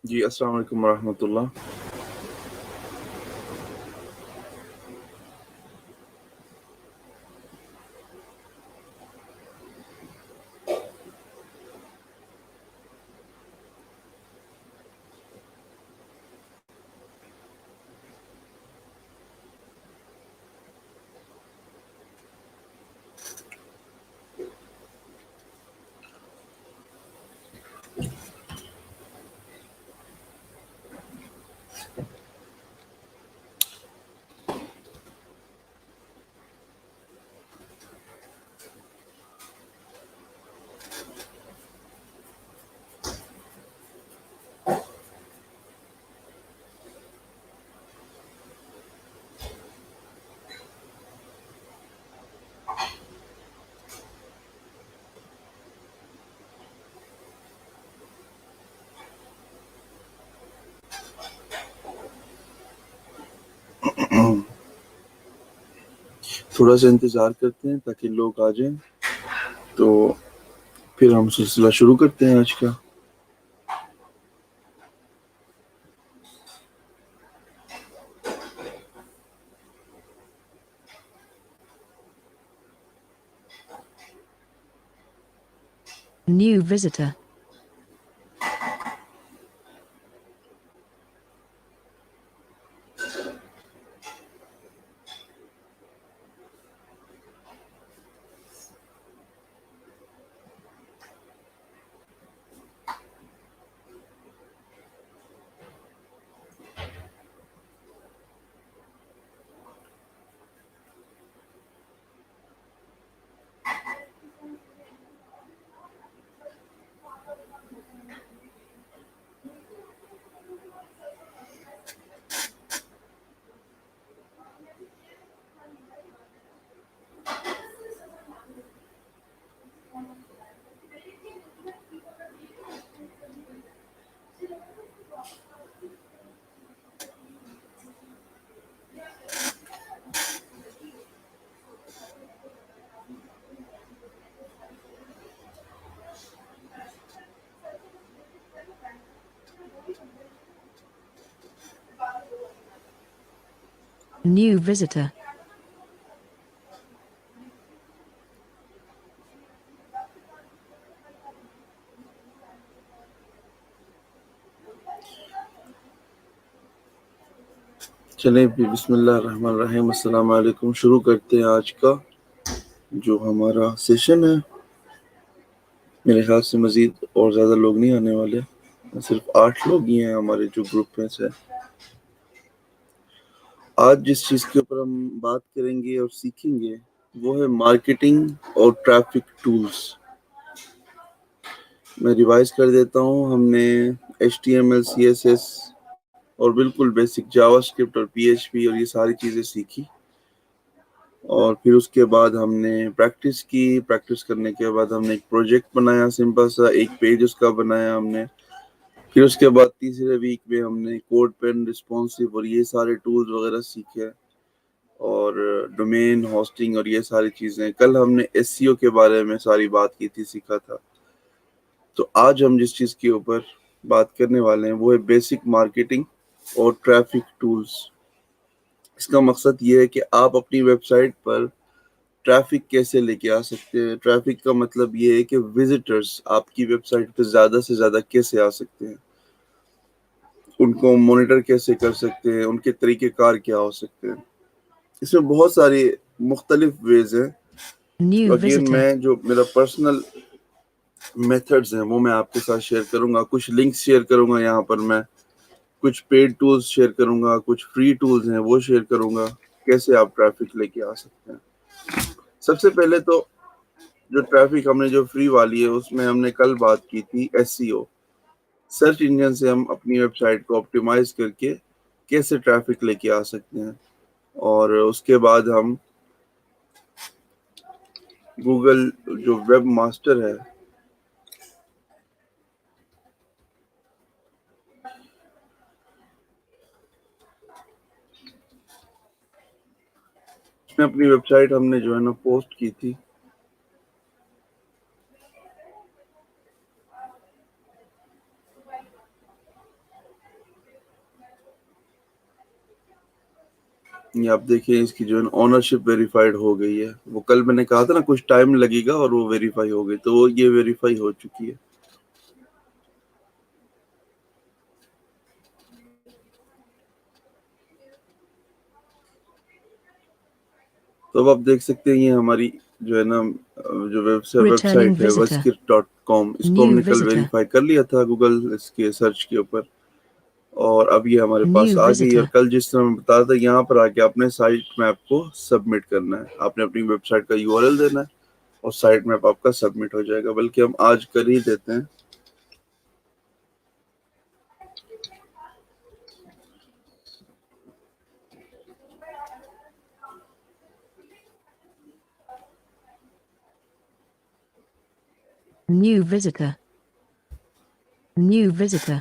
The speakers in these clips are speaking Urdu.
جی السلام علیکم ورحمۃ اللہ. تھوڑا سا انتظار کرتے ہیں تاکہ لوگ آ جائیں تو پھر ہم سلسلہ شروع کرتے ہیں آج کا. New visitor. New visitor. چلیں پھر بسم اللہ الرحمن الرحیم. السلام علیکم. شروع کرتے ہیں آج کا جو ہمارا سیشن ہے. میرے خیال سے مزید اور زیادہ لوگ نہیں آنے والے، صرف 8 لوگ ہی ہیں ہمارے جو گروپ میں سے. آج جس چیز کے اوپر ہم بات کریں گے اور سیکھیں گے وہ ہے مارکیٹنگ اور ٹریفک ٹولز. میں ریوائز کر دیتا ہوں. ہم نے HTML CSS اور بالکل بیسک جاوا اسکرپٹ اور PHP اور یہ ساری چیزیں سیکھی، اور پھر اس کے بعد ہم نے پریکٹس کی. پریکٹس کرنے کے بعد ہم نے ایک پروجیکٹ بنایا، سمپل سا 1 پیج اس کا بنایا ہم نے. پھر اس کے بعد تیسرے ویک میں ہم نے کوڈ پین، رسپانسو اور یہ سارے ٹولز وغیرہ سیکھے، اور ڈومین ہوسٹنگ اور یہ ساری چیزیں. کل ہم نے SEO کے بارے میں ساری بات کی تھی، سیکھا تھا. تو آج ہم جس چیز کے اوپر بات کرنے والے ہیں وہ ہے بیسک مارکیٹنگ اور ٹریفک ٹولز. اس کا مقصد یہ ہے کہ آپ اپنی ویب سائٹ پر ٹریفک کیسے لے کے آ سکتے ہیں. ٹریفک کا مطلب یہ ہے کہ وزٹرز آپ کی ویب سائٹ پہ زیادہ سے زیادہ کیسے آ سکتے ہیں، ان کو مانیٹر کیسے کر سکتے ہیں، ان کے طریقہ کار کیا ہو سکتے ہیں. اس میں بہت ساری مختلف ویز ہیں. New again visitor. میں جو میرا پرسنل میتھڈز ہیں وہ میں آپ کے ساتھ شیئر کروں گا. کچھ لنکس شیئر کروں گا یہاں پر. میں کچھ پیڈ ٹولز شیئر کروں گا، کچھ فری ٹولز ہیں وہ شیئر کروں گا، کیسے آپ ٹریفک لے کے آ سکتے ہیں. سب سے پہلے تو جو ٹریفک ہم نے جو فری والی ہے اس میں ہم نے کل بات کی تھی SEO. سرچ انجن سے ہم اپنی ویب سائٹ کو آپٹیمائز کر کے کیسے ٹریفک لے کے آ سکتے ہیں. اور اس کے بعد ہم گوگل جو ویب ماسٹر ہے اس میں اپنی ویب سائٹ ہم نے جو ہے نا پوسٹ کی تھی. یہ آپ دیکھیں اس کی جو ہے اونرشپ ویریفائڈ ہو گئی ہے. وہ کل میں نے کہا تھا نا کچھ ٹائم لگے گا اور وہ ویریفائی ہو گئی, تو یہ ویریفائی ہو چکی ہے. تو اب آپ دیکھ سکتے ہیں یہ ہماری جو ہے نا جو ویب Returning سائٹ ہے visitor. waskit.com, اس کو ہم New نے کل visitor. ویریفائی کر لیا تھا گوگل اس کے سرچ کے اوپر, اور اب یہ ہمارے پاس New آ گئی. اور visitor. کل جس طرح میں بتا تھا یہاں پر آ کے آپ نے سائٹ میپ کو سبمٹ کرنا ہے. آپ نے اپنی ویب سائٹ کا URL دینا ہے اور سائٹ میپ آپ کا سبمٹ ہو جائے گا. بلکہ ہم آج کر ہی دیتے ہیں. New visitor. New visitor.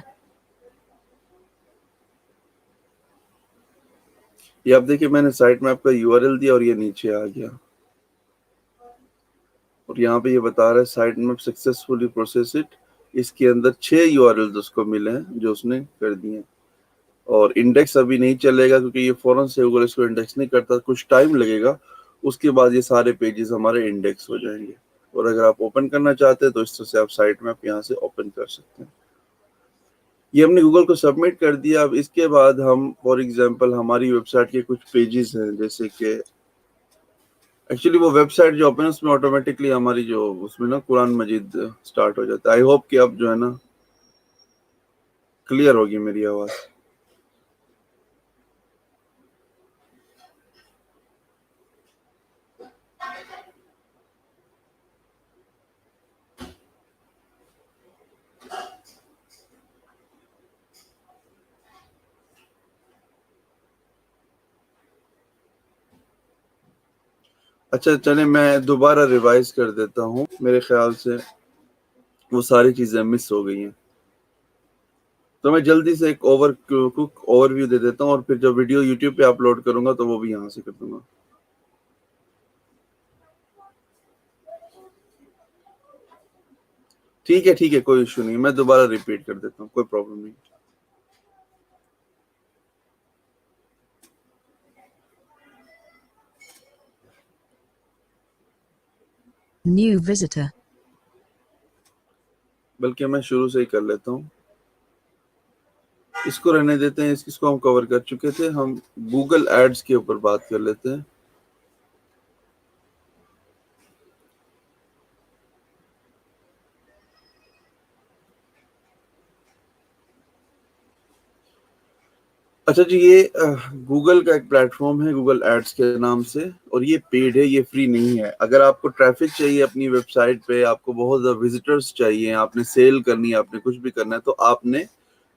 یہ آپ دیکھیں میں نے سائٹ میپ کا URL دیا اور یہ نیچے آ گیا, اور یہاں پہ یہ بتا رہا ہے سائٹ میپ سکسیسفلی پروسیسڈ. اس کے اندر 6 URLs اس کو ملے ہیں جو اس نے کر دیے ہیں. اور انڈیکس ابھی نہیں چلے گا کیونکہ یہ فوراً سے گوگل اس کو انڈیکس نہیں کرتا, کچھ ٹائم لگے گا. اس کے بعد یہ سارے پیجز ہمارے انڈیکس ہو جائیں گے. اور اگر آپ اوپن کرنا چاہتے ہیں تو اس طرح سے آپ سائٹ میپ یہاں سے اوپن کر سکتے ہیں. یہ ہم نے گوگل کو سبمٹ کر دیا. اب اس کے بعد ہم فار ایگزامپل ہماری ویب سائٹ کے کچھ پیجز ہیں, جیسے کہ ایکچولی وہ ویب سائٹ جو اوپن ہے اس میں آٹومیٹکلی ہماری جو اس میں نا قرآن مجید سٹارٹ ہو جاتا ہے. آئی ہوپ کہ اب جو ہے نا کلیئر ہوگی میری آواز. اچھا چلیں میں دوبارہ ریوائز کر دیتا ہوں, میرے خیال سے وہ ساری چیزیں مس ہو گئی ہیں. تو میں جلدی سے ایک اوور ویو دے دیتا ہوں, اور پھر جب ویڈیو یوٹیوب پہ اپلوڈ کروں گا تو وہ بھی یہاں سے کر دوں گا. ٹھیک ہے کوئی ایشو نہیں, میں دوبارہ ریپیٹ کر دیتا ہوں, کوئی پرابلم نہیں. New visitor. بلکہ میں شروع سے ہی کر لیتا ہوں, اس کو رہنے دیتے ہیں. اس کو ہم کور کر چکے تھے. ہم گوگل ایڈز کے اوپر بات کر لیتے ہیں. اچھا جی, یہ گوگل کا ایک پلیٹ فارم ہے گوگل ایڈز کے نام سے, اور یہ پیڈ ہے, یہ فری نہیں ہے. اگر آپ کو ٹریفک چاہیے اپنی ویب سائٹ پہ, آپ کو بہت زیادہ وزٹرز چاہیے, آپ نے سیل کرنی ہے, آپ نے کچھ بھی کرنا ہے, تو آپ نے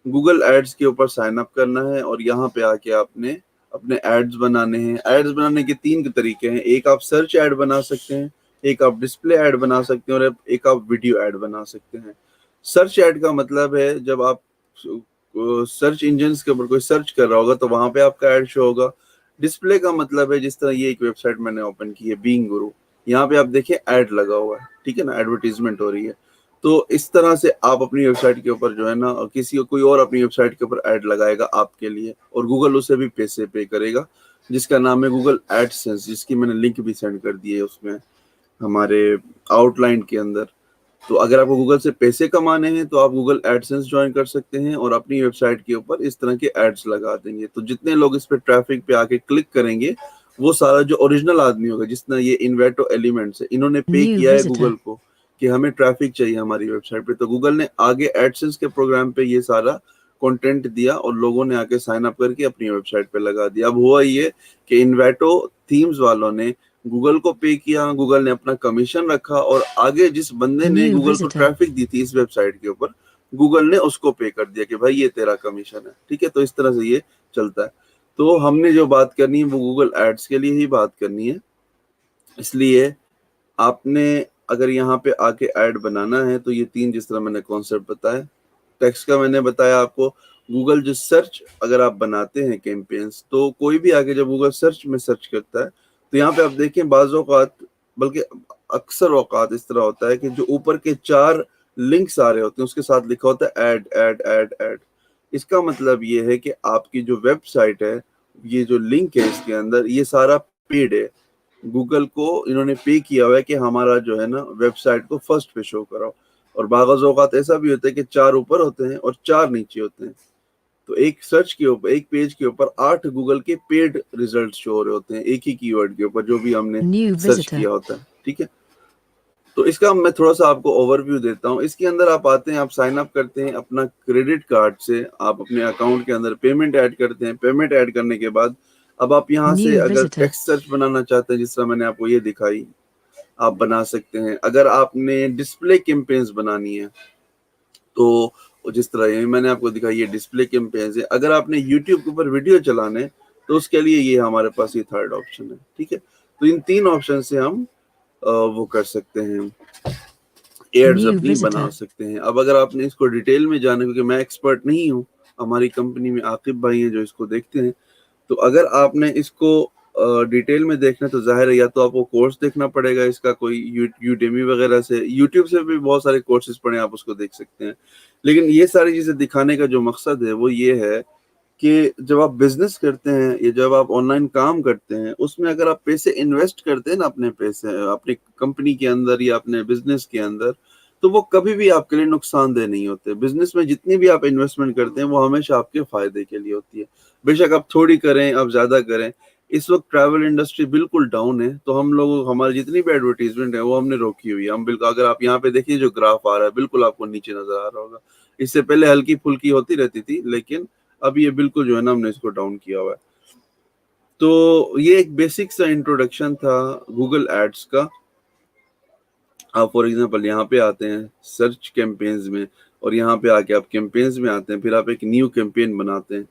گوگل ایڈز کے اوپر سائن اپ کرنا ہے. اور یہاں پہ آ کے آپ نے اپنے ایڈز بنانے ہیں. ایڈز بنانے کے 3 طریقے ہیں. ایک آپ سرچ ایڈ بنا سکتے ہیں, ایک آپ ڈسپلے ایڈ بنا سکتے ہیں, اور ایک آپ ویڈیو ایڈ بنا سکتے ہیں. سرچ ایڈ کا مطلب ہے جب آپ سرچ انجنز کے اوپر کوئی سرچ کر رہا ہوگا تو وہاں پہ آپ کا ایڈ شو ہوگا. ڈسپلے کا مطلب ہے جس طرح یہ ایک ویب سائٹ میں نے اوپن کی ہے بینگ گرو, یہاں پہ آپ دیکھیں ایڈ لگا ہوا ہے, ٹھیک ہے نا, ایڈورٹیزمنٹ ہو رہی ہے. تو اس طرح سے آپ اپنی ویب سائٹ کے اوپر جو ہے نا, کوئی اور اپنی ویب سائٹ کے اوپر ایڈ لگائے گا آپ کے لیے, اور گوگل اسے بھی پیسے پے کرے گا, جس کا نام ہے گوگل ایڈسنس, جس کی میں نے لنک بھی سینڈ کر دی ہے اس میں ہمارے آؤٹ لائن کے اندر. تو اگر آپ کو گوگل سے پیسے کمانے ہیں تو آپ گوگل ایڈسنس جوائن کر سکتے ہیں, اور اپنی ویب سائٹ کے اوپر اس طرح کے ایڈز لگا دیں گے. تو جتنے لوگ اس پہ ٹریفک پہ آ کے کلک کریں گے, وہ سارا جو اوریجنل آدمی ہوگا, جس طرح یہ انویٹو ایلیمنٹس ہے, انہوں نے پے New کیا ہے visitor. گوگل کو کہ ہمیں ٹریفک چاہیے ہماری ویب سائٹ پہ, تو گوگل نے آگے ایڈسنس کے پروگرام پہ یہ سارا کنٹینٹ دیا, اور لوگوں نے آ کے سائن اپ کر کے اپنی ویب سائٹ پہ لگا دیا. اب ہوا یہ کہ انویٹو تھیمز والوں نے گوگل کو پے کیا, گوگل نے اپنا کمیشن رکھا, اور آگے جس بندے نے New گوگل کو visitor. ٹریفک دی تھی اس ویب سائٹ کے اوپر, گوگل نے اس کو پے کر دیا کہ بھائی یہ تیرا کمیشن ہے, ٹھیک ہے. تو اس طرح سے یہ چلتا ہے. تو ہم نے جو بات کرنی ہے وہ گوگل ایڈز کے لیے ہی بات کرنی ہے. اس لیے آپ نے اگر یہاں پہ آ کے ایڈ بنانا ہے تو یہ 3 جس طرح میں نے کانسیپٹ بتایا, ٹیکسٹ کا میں نے بتایا آپ کو. گوگل جو سرچ اگر آپ بناتے ہیں کیمپینز, تو کوئی بھی آگے جب گوگل سرچ میں سرچ کرتا ہے تو یہاں پہ آپ دیکھیں بعض اوقات, بلکہ اکثر اوقات اس طرح ہوتا ہے کہ جو اوپر کے 4 لنکس آ رہے ہوتے ہیں اس کے ساتھ لکھا ہوتا ہے ایڈ ایڈ ایڈ ایڈ. اس کا مطلب یہ ہے کہ آپ کی جو ویب سائٹ ہے یہ جو لنک ہے اس کے اندر یہ سارا پیڈ ہے. گوگل کو انہوں نے پے کیا ہوا ہے کہ ہمارا جو ہے نا ویب سائٹ کو فرسٹ پہ شو کراؤ. اور بعض اوقات ایسا بھی ہوتا ہے کہ 4 اوپر ہوتے ہیں اور 4 نیچے ہوتے ہیں. تو ایک سرچ کے اوپر ایک پیج کے اوپر 8 گوگل کے پیڈ ریزلٹ شو ہو رہے ہوتے ہیں ایک ہی کی ورڈ کے اوپر جو بھی ہم نے New سرچ visitor. کیا ہوتا ہے. ٹھیک ہے, تو اس کا میں تھوڑا سا آپ کو اوور ویو دیتا ہوں. اس کے اندر آپ آتے ہیں, آپ سائن اپ کرتے ہیں اپنا کریڈٹ کارڈ سے, آپ اپنے اکاؤنٹ کے اندر پیمنٹ ایڈ کرتے ہیں. پیمنٹ ایڈ کرنے کے بعد اب آپ یہاں سے New اگر visitor. ٹیکسٹ سرچ بنانا چاہتے ہیں جس طرح میں نے آپ کو یہ دکھائی آپ بنا سکتے ہیں. اگر آپ نے ڈسپلے کیمپینز بنانی ہے تو جس طرح یہ میں نے آپ کو دکھائی یہ ڈسپلے کیمپینز ہے. اگر آپ نے یوٹیوب کے اوپر ویڈیو چلانے تو اس کے لیے یہ ہمارے پاس یہ تھرڈ آپشن ہے. ٹھیک ہے, تو ان 3 آپشن سے ہم وہ کر سکتے ہیں, ایڈز New اپنی بنا visitor. سکتے ہیں. اب اگر آپ نے اس کو ڈیٹیل میں جانا, کیونکہ میں ایکسپرٹ نہیں ہوں, ہماری کمپنی میں عاقب بھائی ہیں جو اس کو دیکھتے ہیں, تو اگر آپ نے اس کو ڈیٹیل میں دیکھنا تو ظاہر ہے یا تو آپ کو کورس دیکھنا پڑے گا اس کا کوئی یوڈیمی وغیرہ سے, یوٹیوب سے بھی بہت سارے کورسز پڑھیں آپ اس کو دیکھ سکتے ہیں. لیکن یہ ساری چیزیں دکھانے کا جو مقصد ہے وہ یہ ہے کہ جب آپ بزنس کرتے ہیں یا جب آپ آن لائن کام کرتے ہیں اس میں اگر آپ پیسے انویسٹ کرتے ہیں نا اپنے پیسے اپنی کمپنی کے اندر یا اپنے بزنس کے اندر, تو وہ کبھی بھی آپ کے لیے نقصان دہ نہیں ہوتے. بزنس میں جتنی بھی آپ انویسٹمنٹ کرتے ہیں وہ ہمیشہ آپ کے فائدے کے لیے ہوتی ہے. بے شک آپ تھوڑی کریں آپ زیادہ کریں. اس وقت ٹریول انڈسٹری بالکل ڈاؤن ہے, تو ہم لوگ ہماری جتنی بھی ایڈورٹیزمنٹ ہے وہ ہم نے روکی ہوئی ہے. ہم بالکل اگر آپ یہاں پہ دیکھیں جو گراف آ رہا ہے بالکل آپ کو نیچے نظر آ رہا ہوگا. اس سے پہلے ہلکی پھلکی ہوتی رہتی تھی لیکن اب یہ بالکل جو ہے نا ہم نے اس کو ڈاؤن کیا ہوا ہے. تو یہ ایک بیسک سا انٹروڈکشن تھا گوگل ایڈس کا. آپ فار ایگزامپل یہاں پہ آتے ہیں سرچ کیمپینز میں اور یہاں پہ آ کے آپ کیمپینز میں آتے ہیں, پھر آپ ایک نیو کیمپین بناتے ہیں.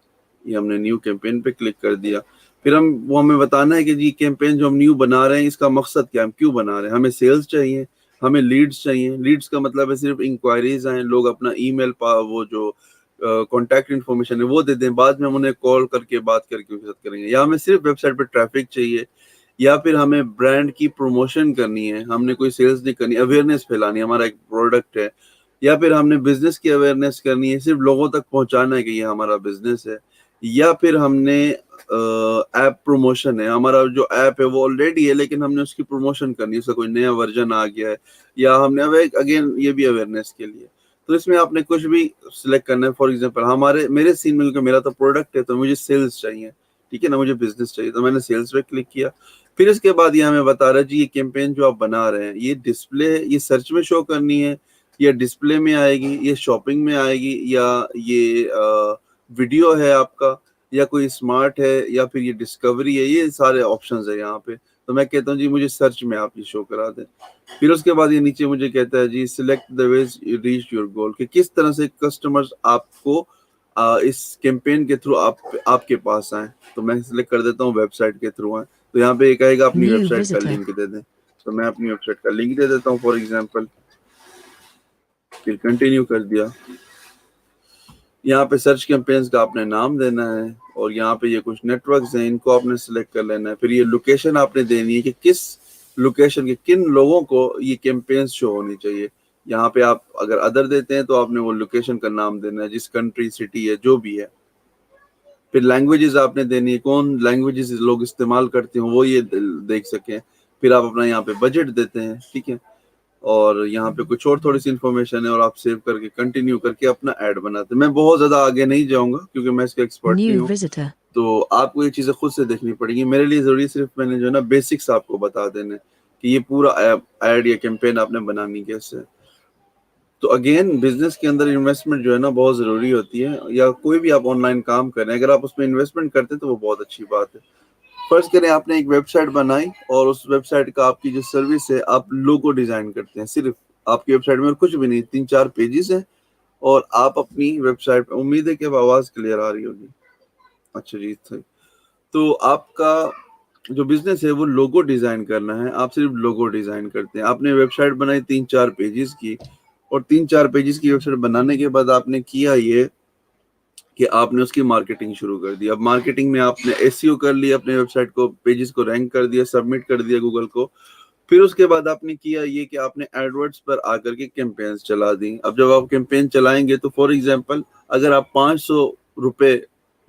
یہ ہم نے نیو کیمپین پہ کلک کر دیا. پھر وہ ہمیں بتانا ہے کہ جی کیمپین جو ہم نیو بنا رہے ہیں اس کا مقصد کیا ہے, ہم کیوں بنا رہے ہیں. ہمیں سیلز چاہیے, ہمیں لیڈز چاہیے. لیڈز کا مطلب ہے صرف انکوائریز آئیں, لوگ اپنا ای میل وہ جو کانٹیکٹ انفارمیشن ہے وہ دے دیں, بعد میں ہم انہیں کال کر کے بات کر کے ان کے ساتھ کریں گے. یا ہمیں صرف ویب سائٹ پہ ٹریفک چاہیے, یا پھر ہمیں برانڈ کی پروموشن کرنی ہے, ہم نے کوئی سیلز نہیں کرنی, اویئرنیس پھیلانی ہے, ہمارا ایک پروڈکٹ ہے. یا پھر ہم نے بزنس کی اویئرنیس کرنی ہے, صرف لوگوں تک پہنچانا ہے کہ یہ ہمارا بزنس ہے. یا پھر ہم نے ایپ پروموشن ہے, ہمارا جو ایپ ہے وہ آلریڈی ہے لیکن ہم نے اس کی پروموشن کرنی ہے, اس کا کوئی نیا ورژن آ گیا ہے, یا ہم نے اگین یہ بھی اویئرنیس کے لیے. تو اس میں آپ نے کچھ بھی سلیکٹ کرنا ہے. فار ایگزامپل میرے سین میں میرا تو پروڈکٹ ہے تو مجھے سیلز چاہیے, ٹھیک ہے نا, مجھے بزنس چاہیے, تو میں نے سیلز پہ کلک کیا. پھر اس کے بعد یہ ہمیں بتا رہا ہے جی یہ کیمپین جو آپ بنا رہے ہیں یہ ڈسپلے یہ سرچ میں شو کرنی ہے, یا ڈسپلے میں آئے گی, یہ شاپنگ میں آئے گی, یا یہ ویڈیو ہے آپ کا, یا کوئی اسمارٹ ہے, یا پھر یہ ڈسکوری ہے. یہ سارے آپشنز ہیں یہاں پہ. تو میں کہتا ہوں جی مجھے سرچ میں آپ یہ شو کرا دیں. پھر اس کے بعد یہ نیچے مجھے کہتا ہے جی select the ways reach your goal, کہ کس طرح سے کسٹمرز آپ کو اس کیمپین کے تھرو آپ کے پاس آئیں. تو میں سلیکٹ کر دیتا ہوں ویب سائٹ کے تھرو آئیں. تو یہاں پہ یہ کہے گا اپنی ویب New سائٹ کا visitor. لنک دے دیں, تو میں اپنی ویب سائٹ کا لنک دے دیتا ہوں فار ایگزامپل. پھر کنٹینیو کر دیا. یہاں پہ سرچ کیمپینز کا آپ نے نام دینا ہے, اور یہاں پہ یہ کچھ نیٹ ورکس ہیں ان کو آپ نے سلیکٹ کر لینا ہے. پھر یہ لوکیشن آپ نے دینی ہے کہ کس لوکیشن کے کن لوگوں کو یہ کیمپینز شو ہونی چاہیے. یہاں پہ آپ اگر ادر دیتے ہیں تو آپ نے وہ لوکیشن کا نام دینا ہے, جس کنٹری سٹی ہے جو بھی ہے. پھر لینگویجز آپ نے دینی ہے, کون لینگویجز لوگ استعمال کرتے ہیں وہ یہ دیکھ سکیں. پھر آپ اپنا یہاں پہ بجٹ دیتے ہیں, ٹھیک ہے, اور یہاں پہ کچھ اور تھوڑی سی انفارمیشن ہے, اور آپ سیو کر کے کنٹینیو کر کے اپنا ایڈ بناتے ہیں. میں بہت زیادہ آگے نہیں جاؤں گا کیونکہ میں اس کا ایکسپرٹ نہیں New ہوں, visitor. تو آپ کو یہ چیزیں خود سے دیکھنی پڑیں گی. میرے لیے ضروری صرف میں نے جو ہے نا بیسکس آپ کو بتا دینے کہ یہ پورا ایڈ یا کیمپین آپ نے بنانی کیسے. تو اگین بزنس کے اندر انویسٹمنٹ جو ہے نا بہت ضروری ہوتی ہے, یا کوئی بھی آپ آن لائن کام کریں اگر آپ اس میں انویسٹمنٹ کرتے ہیں تو وہ بہت اچھی بات ہے. فرض کریں آپ نے ایک ویب سائٹ بنائی, اور اس ویب سائٹ کا آپ کی جو سروس ہے آپ لوگو ڈیزائن کرتے ہیں, صرف آپ کی ویب سائٹ میں کچھ بھی نہیں, 3-4 پیجز ہیں, اور آپ اپنی ویب سائٹ پہ, امید ہے کہ اب آواز کلیئر آ رہی ہوگی. اچھا جی, تو آپ کا جو بزنس ہے وہ لوگو ڈیزائن کرنا ہے, آپ صرف لوگو ڈیزائن کرتے ہیں. آپ نے ویب سائٹ بنائی 3-4 پیجز کی, اور 3-4 پیجز کی ویب سائٹ بنانے کے بعد آپ نے کیا یہ کہ آپ نے اس کی مارکیٹنگ شروع کر دی. اب مارکیٹنگ میں آپ نے ایس ای او کر لیا, اپنے ویب سائٹ کو پیجز کو رینک کر دیا, سبمٹ کر دیا گوگل کو. پھر اس کے بعد آپ نے کیا یہ کہ آپ نے ایڈورڈز پر آ کر کے کیمپینز چلا دی. اب جب آپ کیمپین چلائیں گے تو فار ایگزامپل اگر آپ 500 روپے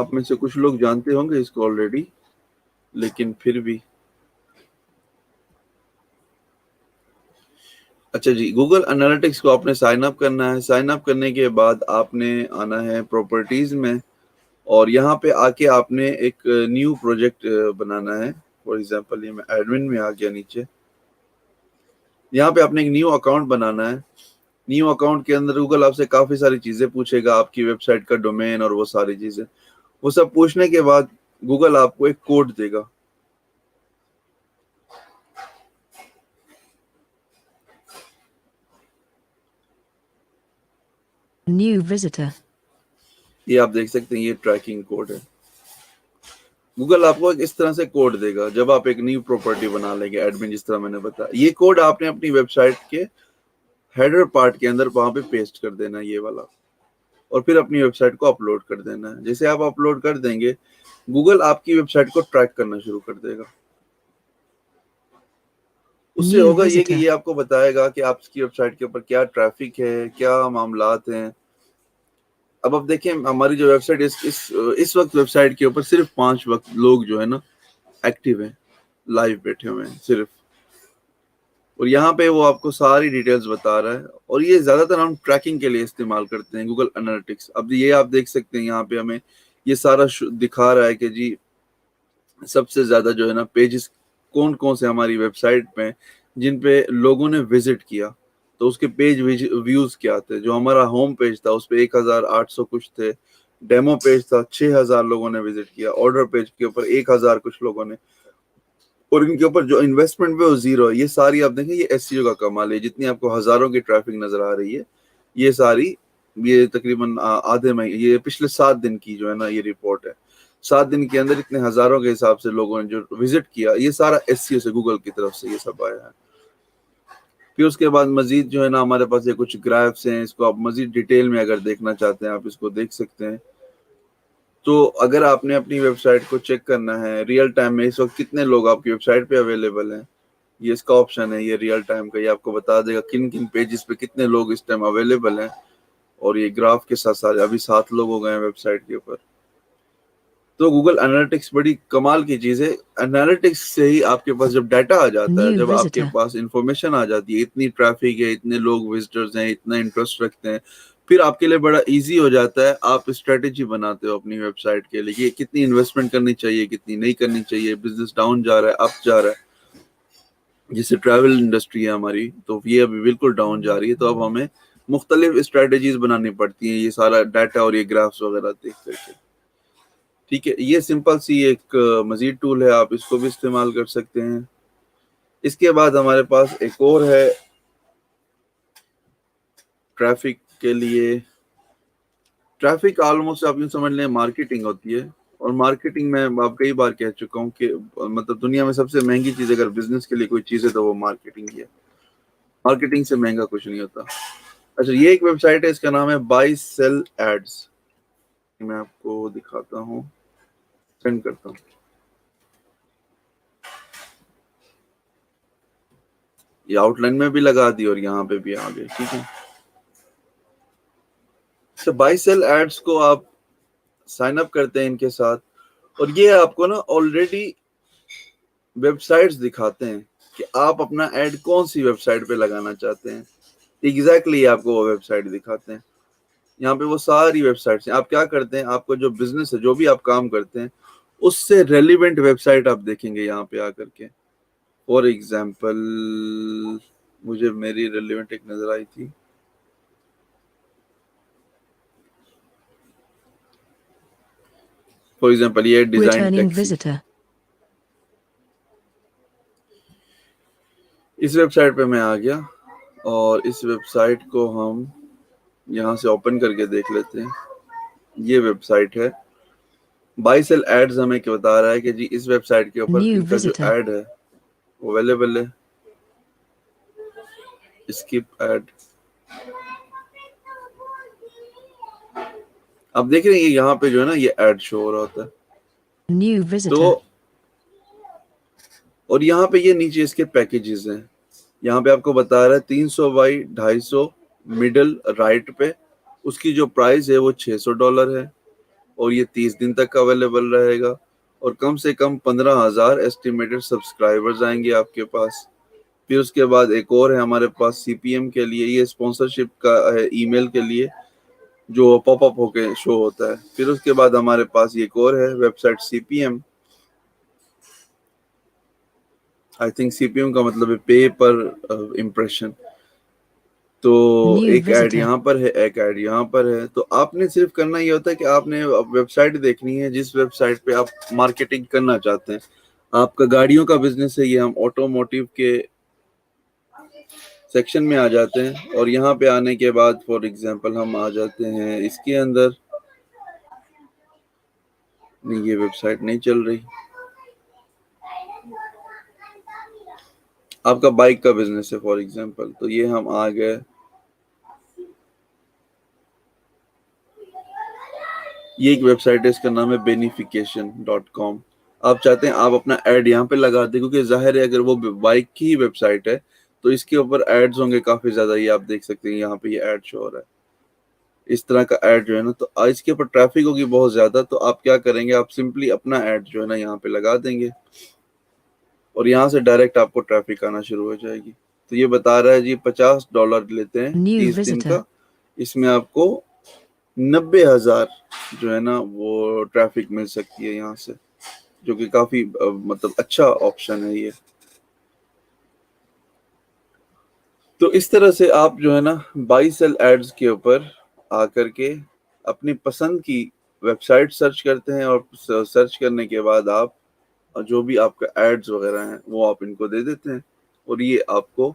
آپ میں سے کچھ لوگ جانتے ہوں گے اس کو آلریڈی، لیکن پھر بھی اچھا جی، گوگل انالیٹکس کو آپ نے سائن اپ کرنا ہے. سائن اپ کرنے کے بعد آپ نے آنا ہے پراپرٹیز میں، اور یہاں پہ آ کے آپ نے ایک نیو پروجیکٹ بنانا ہے. فار ایگزامپل یہ میں ایڈمن میں آ گیا نیچے، یہاں پہ آپ نے ایک نیو اکاؤنٹ بنانا ہے. نیو اکاؤنٹ کے اندر گوگل آپ سے کافی ساری چیزیں پوچھے گا، آپ کی ویب سائٹ کا ڈومین اور وہ ساری چیزیں. وہ سب پوچھنے کے بعد گوگل آپ کو ایک کوڈ دے گا. New visitor. یہ آپ دیکھ سکتے ہیں، یہ ٹریکنگ کوڈ ہے. گوگل آپ کو اس طرح سے کوڈ دے گا جب آپ ایک نیو پراپرٹی بنا لیں گے ایڈمن، جس طرح میں نے بتایا. یہ کوڈ آپ نے اپنی ویب سائٹ کے ہیڈر پارٹ کے اندر وہاں پہ پیسٹ کر دینا، یہ والا، اور پھر اپنی ویب سائٹ کو اپلوڈ کر دینا ہے. جیسے آپ اپلوڈ کر دیں گے، گوگل آپ کی ویب سائٹ کو ٹریک کرنا شروع کر دے گا. اس سے New ہوگا یہ کہ visitor. یہ آپ کو بتائے گا کہ آپ کی ویب سائٹ کے اوپر کیا ٹریفک ہے، کیا معاملات ہیں. اب آپ دیکھیں ہماری جو ویب سائٹ اس وقت ویب سائٹ کے اوپر صرف 5 لوگ جو ہے نا ایکٹیو ہیں، لائیو بیٹھے ہوئے ہیں صرف. اور یہاں پہ وہ آپ کو ساری ڈیٹیلز بتا رہا ہے. اور یہ زیادہ تر ہم ٹریکنگ کے لیے استعمال کرتے ہیں گوگل انالیٹکس. اب یہ آپ دیکھ سکتے ہیں یہاں پہ ہمیں یہ سارا دکھا رہا ہے کہ جی سب سے زیادہ جو ہے نا پیجز کون کون سے ہماری ویب سائٹ پہ جن پہ لوگوں نے وزٹ کیا، تو اس کے پیج ویوز کیا تھے. جو ہمارا ہوم پیج تھا اس پہ 1800 کچھ تھے. ڈیمو پیج تھا 6000 لوگوں نے وزٹ کیا. آرڈر پیج کے اوپر 1000 کچھ لوگوں نے. اور ان کے اوپر جو انویسٹمنٹ پہ وہ زیرو ہے. یہ ساری آپ دیکھیں، یہ ایس سی او کا کمال ہے. جتنی آپ کو ہزاروں کی ٹریفک نظر آ رہی ہے، یہ ساری یہ تقریباً آدھے مہینے، یہ پچھلے 7 دن کی جو ہے نا یہ رپورٹ ہے. 7 دن کے اندر اتنے ہزاروں کے حساب سے لوگوں نے جو وزٹ کیا، یہ سارا ایس سی او سے گوگل کی طرف سے یہ سب آیا ہے. پھر اس کے بعد مزید جو ہے نا ہمارے پاس یہ کچھ گرافس ہیں. اس کو آپ مزید ڈیٹیل میں اگر دیکھنا چاہتے ہیں آپ اس کو دیکھ سکتے ہیں. تو اگر آپ نے اپنی ویب سائٹ کو چیک کرنا ہے ریئل ٹائم میں اس وقت کتنے لوگ آپ کی ویب سائٹ پہ اویلیبل ہیں، یہ اس کا آپشن ہے، یہ ریئل ٹائم کا. یہ آپ کو بتا دے گا کن کن پیجز پہ کتنے لوگ اس ٹائم اویلیبل ہیں. اور یہ گراف کے ساتھ ساتھ ابھی 7 لوگ ہو گئے ہیں ویب سائٹ کے اوپر. تو گوگل انالیٹکس بڑی کمال کی چیز ہے. انالیٹکس سے ہی آپ کے پاس جب ڈیٹا آ جاتا ہے، New جب آپ کے visitor. پاس انفارمیشن آ جاتی ہے، اتنی ٹریفک ہے، اتنے لوگ وزٹرز ہیں، اتنا انٹرسٹ رکھتے ہیں، پھر آپ کے لیے بڑا ایزی ہو جاتا ہے. آپ اسٹریٹجی بناتے ہو اپنی ویب سائٹ کے لیے کہ کتنی انویسٹمنٹ کرنی چاہیے، کتنی نہیں کرنی چاہیے. بزنس ڈاؤن جا رہا ہے، اپ جا رہا ہے. جیسے ٹریول انڈسٹری ہے ہماری، تو یہ ابھی بالکل ڈاؤن جا رہی ہے. تو اب ہمیں مختلف اسٹریٹجیز بنانی پڑتی ہیں یہ سارا ڈیٹا اور یہ گرافس وغیرہ دیکھ کر کے. ٹھیک ہے، یہ سمپل سی ایک مزید ٹول ہے، آپ اس کو بھی استعمال کر سکتے ہیں. اس کے بعد ہمارے پاس ایک اور ہے ٹریفک کے لیے. ٹریفک آلموسٹ آپ یوں سمجھ لیں مارکیٹنگ ہوتی ہے. اور مارکیٹنگ میں آپ کئی بار کہہ چکا ہوں کہ مطلب دنیا میں سب سے مہنگی چیز اگر بزنس کے لیے کوئی چیز ہے تو وہ مارکیٹنگ ہی ہے. مارکیٹنگ سے مہنگا کچھ نہیں ہوتا. اچھا، یہ ایک ویب سائٹ ہے، اس کا نام ہے بائی سیل ایڈز. میں آپ کو دکھاتا ہوں، سینڈ کرتا ہوں. یہ آؤٹ لائن میں بھی لگا دی اور یہاں پہ بھی آ گئے. ٹھیک ہے، تو بائی سیل ایڈز کو آپ سائن اپ کرتے ہیں ان کے ساتھ، اور یہ آپ کو نا آلریڈی ویب سائٹس دکھاتے ہیں کہ آپ اپنا ایڈ کون سی ویب سائٹ پہ لگانا چاہتے ہیں. ایگزیکٹلی آپ کو وہ ویب سائٹ دکھاتے ہیں. یہاں پہ وہ ساری ویب سائٹس ہیں. آپ کیا کرتے ہیں، آپ کا جو بزنس ہے، جو بھی آپ کام کرتے ہیں، اس سے ریلیونٹ ویب سائٹ آپ دیکھیں گے یہاں پہ آ کر کے. فور ایگزامپل مجھے میری ریلیونٹ ایک نظر آئی تھی. فور ایگزامپل یہ ڈیزائن Returning ٹیکسی. visitor. اس ویب سائٹ پہ میں آ گیا، اور اس ویب سائٹ کو ہم یہاں سے اوپن کر کے دیکھ لیتے ہیں. یہ ویب سائٹ ہے. بائی سیل ایڈز ہمیں کیا بتا رہا ہے کہ جی اس ویب سائٹ کے اوپر New ان کا جو visitor. ایڈ ہے وہ اویلیبل ہے. Skip ad. اب دیکھ رہے ہیں یہاں پہ جو ہے نا یہ ایڈ شو ہو رہا ہوتا ہے. New تو visitor. اور یہاں پہ یہ نیچے اس کے پیکیجز ہیں. یہاں پہ آپ کو بتا رہا ہے 300 بائی 250 مڈل رائٹ پہ. اس کی جو پرائز ہے وہ $600 ہے. اور یہ 30 دن تک اویلیبل رہے گا، اور کم سے کم 15,000 ایسٹیمیٹڈ سبسکرائبرز آئیں گے آپ کے پاس۔ پھر اس کے بعد ایک اور ہے ہمارے پاس سی پی ایم کے لیے، یہ اسپانسرشپ کا ہے ای میل کے لیے جو پاپ اپ ہو کے شو ہوتا ہے۔ پھر اس کے بعد ہمارے پاس ایک اور ہے website C P M, I think C P M کا مطلب ہے پے پر امپریشن۔ تو New ایک ایڈ visitor. یہاں پر ہے، ایک ایڈ یہاں پر ہے۔ تو آپ نے صرف کرنا یہ ہوتا ہے کہ آپ نے ویب سائٹ دیکھنی ہے جس ویب سائٹ پہ آپ مارکیٹنگ کرنا چاہتے ہیں۔ آپ کا گاڑیوں کا بزنس ہے، یہ ہم آٹو موٹیو کے سیکشن میں آ جاتے ہیں، اور یہاں پہ آنے کے بعد فار ایگزامپل ہم آ جاتے ہیں اس کے اندر۔ نہیں، یہ ویب سائٹ نہیں چل رہی۔ آپ کا بائک کا بزنس ہے فار ایگزامپل، تو یہ ہم آ گئے۔ یہ ایک ویب سائٹ ہے، اس کا نام ہے benefication.com۔ آپ چاہتے ہیں آپ اپنا ایڈ یہاں پہ لگا دیں، کیونکہ ظاہر ہے اگر وہ بائک کی ہی ویب سائٹ ہے تو اس کے اوپر ایڈز ہوں گے کافی زیادہ۔ یہ آپ دیکھ سکتے ہیں یہاں پہ یہ ایڈ شو ہو رہا ہے، اس طرح کا ایڈ جو ہے نا، تو اس کے اوپر ٹریفک ہوگی بہت زیادہ۔ تو آپ کیا کریں گے، آپ سمپلی اپنا ایڈ جو ہے نا یہاں پہ لگا دیں گے، اور یہاں سے ڈائریکٹ آپ کو ٹریفک آنا شروع ہو جائے گی۔ تو یہ بتا رہا ہے جی $50 لیتے ہیں New 30 دن visitor. کا، اس میں آپ کو 90,000 جو ہے نا وہ ٹریفک مل سکتی ہے یہاں سے، جو کہ کافی مطلب اچھا آپشن ہے یہ۔ تو اس طرح سے آپ جو ہے نا بائی سیل ایڈز کے اوپر آ کر کے اپنی پسند کی ویب سائٹ سرچ کرتے ہیں، اور سرچ کرنے کے بعد آپ جو بھی آپ کا ایڈز وغیرہ ہیں وہ آپ ان کو دے دیتے ہیں، اور یہ آپ کو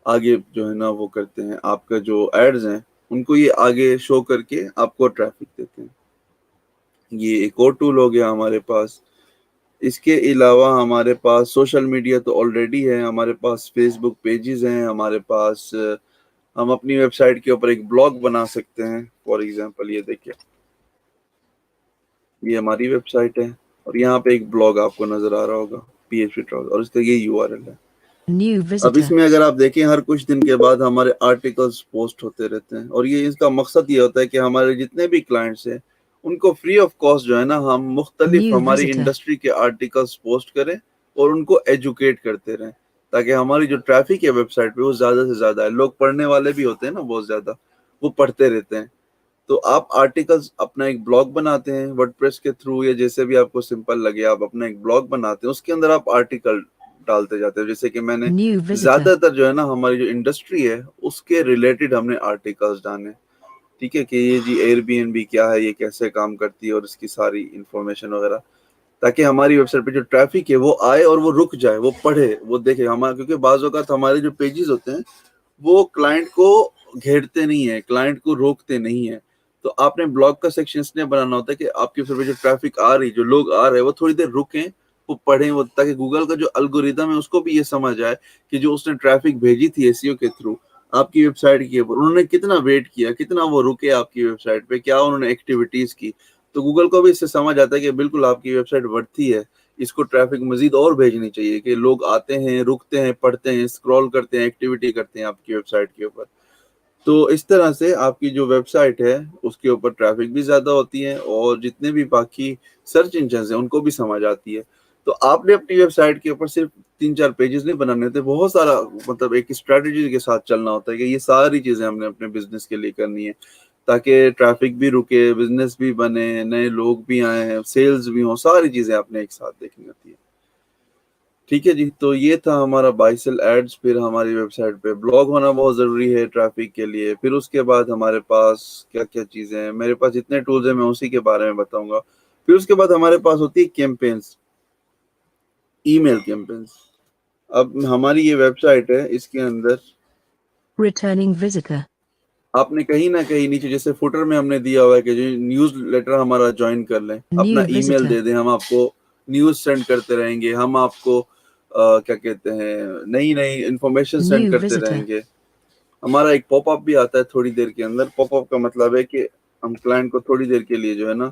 آگے جو ہے نا وہ کرتے ہیں، آپ کا جو ایڈز ہیں ان کو یہ آگے شو کر کے آپ کو ٹریفک دیتے ہیں۔ یہ ایک اور ٹول ہو گیا ہمارے پاس۔ اس کے علاوہ ہمارے پاس سوشل میڈیا تو آلریڈی ہے، ہمارے پاس فیس بک پیجز ہیں، ہمارے پاس ہم اپنی ویب سائٹ کے اوپر ایک بلاگ بنا سکتے ہیں۔ فار ایگزامپل یہ دیکھیں، یہ ہماری ویب سائٹ ہے، اور یہاں پہ ایک بلاگ آپ کو نظر آ رہا ہوگا PHP ٹراؤزر، اور اس کا یہ URL ہے۔ New اب اس visitor. میں اگر آپ دیکھیں ہر کچھ دن کے بعد ہمارے آرٹیکلز پوسٹ ہوتے رہتے ہیں، اور یہ اس کا مقصد یہ ہوتا ہے کہ ہمارے جتنے بھی کلائنٹس ہیں ان کو فری آف کاسٹ جو ہے نا ہم مختلف New ہماری visitor. انڈسٹری کے آرٹیکلز پوسٹ کریں اور ان کو ایجوکیٹ کرتے رہیں، تاکہ ہماری جو ٹریفک ہے ویب سائٹ پہ وہ زیادہ سے زیادہ ہے۔ لوگ پڑھنے والے بھی ہوتے ہیں نا بہت زیادہ، وہ پڑھتے رہتے ہیں۔ تو آپ آرٹیکلز اپنا ایک بلاگ بناتے ہیں ورڈ پریس کے تھرو، یا جیسے بھی آپ کو سمپل لگے، آپ اپنا ایک بلاگ بناتے ہیں، اس کے اندر آپ آرٹیکل ڈالتے جاتے ہیں۔ جیسے کہ میں نے New visitor. زیادہ تر جو ہے نا ہماری جو انڈسٹری ہے اس کے ریلیٹڈ ہم نے آرٹیکلز ڈالے، ٹھیک ہے، کہ یہ جی ایئر بی این بی کیا ہے، یہ کیسے کام کرتی ہے، اور اس کی ساری انفارمیشن وغیرہ، تاکہ ہماری ویب سائٹ پہ جو ٹریفک ہے وہ آئے اور وہ رک جائے، وہ پڑھے، وہ دیکھے ہمارا، کیونکہ بعض اوقات ہمارے جو پیجز ہوتے ہیں وہ کلائنٹ کو گھیرتے نہیں ہیں، کلائنٹ کو روکتے نہیں ہیں۔ تو آپ نے بلاگ کا سیکشن اس نے بنانا ہوتا ہے کہ آپ کی ویب سائٹ پہ جو ٹریفک آ رہی، جو لوگ آ رہے ہیں، وہ تھوڑی دیر رکیں، وہ پڑھیں، وہ تاکہ گوگل کا جو الگوریدم ہے اس کو بھی یہ سمجھ آئے کہ جو اس نے ٹریفک بھیجی تھی SEO کے تھرو آپ کی ویب سائٹ کے اوپر، انہوں نے کتنا ویٹ کیا، کتنا وہ رکے آپ کی ویب سائٹ پہ، کیا انہوں نے ایکٹیویٹیز کی۔ تو گوگل کو بھی اس سے سمجھ آتا ہے کہ بالکل آپ کی ویب سائٹ ورتھی ہے، اس کو ٹریفک مزید اور بھیجنی چاہیے، کہ لوگ آتے ہیں، رکتے ہیں، پڑھتے ہیں، اسکرول کرتے ہیں، ایکٹیویٹی کرتے ہیں آپ کی ویب سائٹ کے اوپر۔ تو اس طرح سے آپ کی جو ویب سائٹ ہے اس کے اوپر ٹریفک بھی زیادہ ہوتی ہے، اور جتنے بھی باقی سرچ انجنز ہیں ان کو بھی سمجھ آتی ہے۔ تو آپ نے اپنی ویب سائٹ کے اوپر صرف 3-4 پیجز نہیں بنانے ہوتے، بہت سارا مطلب ایک اسٹریٹجی کے ساتھ چلنا ہوتا ہے کہ یہ ساری چیزیں ہم نے اپنے بزنس کے لیے کرنی ہے، تاکہ ٹریفک بھی رکے، بزنس بھی بنے، نئے لوگ بھی آئے ہیں، سیلز بھی ہوں، ساری چیزیں آپ نے ایک ساتھ دیکھنی ہوتی ہے۔ ٹھیک ہے جی، تو یہ تھا ہمارا بائی سیل ایڈز۔ پھر ہماری ویب سائٹ پہ بلاگ ہونا بہت ضروری ہے ٹریفک کے لیے۔ پھر اس کے بعد ہمارے پاس کیا کیا چیزیں ہیں، میرے پاس جتنے ٹولز ہیں میں اسی کے بارے میں بتاؤں گا۔ پھر اس کے بعد ہمارے پاس ہوتی ہے کیمپینز، ای میل کیمپینز۔ اب ہماری یہ ویب سائٹ ہے، اس کے اندر Returning visitor. آپ نے کہیں نہ کہیں نیچے جیسے فوٹر میں ہم نے دیا ہوا ہے کہ جو نیوز لیٹر ہمارا جوائن کر لیں، اپنا New ای میل visitor. دے دیں، ہم آپ کو نیوز سینڈ کرتے رہیں گے، ہم آپ کو کیا کہتے ہیں نئی نئی انفارمیشن سینڈ New کرتے visitor. رہیں گے۔ ہمارا ایک پاپ اپ بھی آتا ہے تھوڑی دیر کے اندر۔ پاپ اپ کا مطلب ہے کہ ہم کلائنٹ کو تھوڑی دیر کے لیے جو ہے نا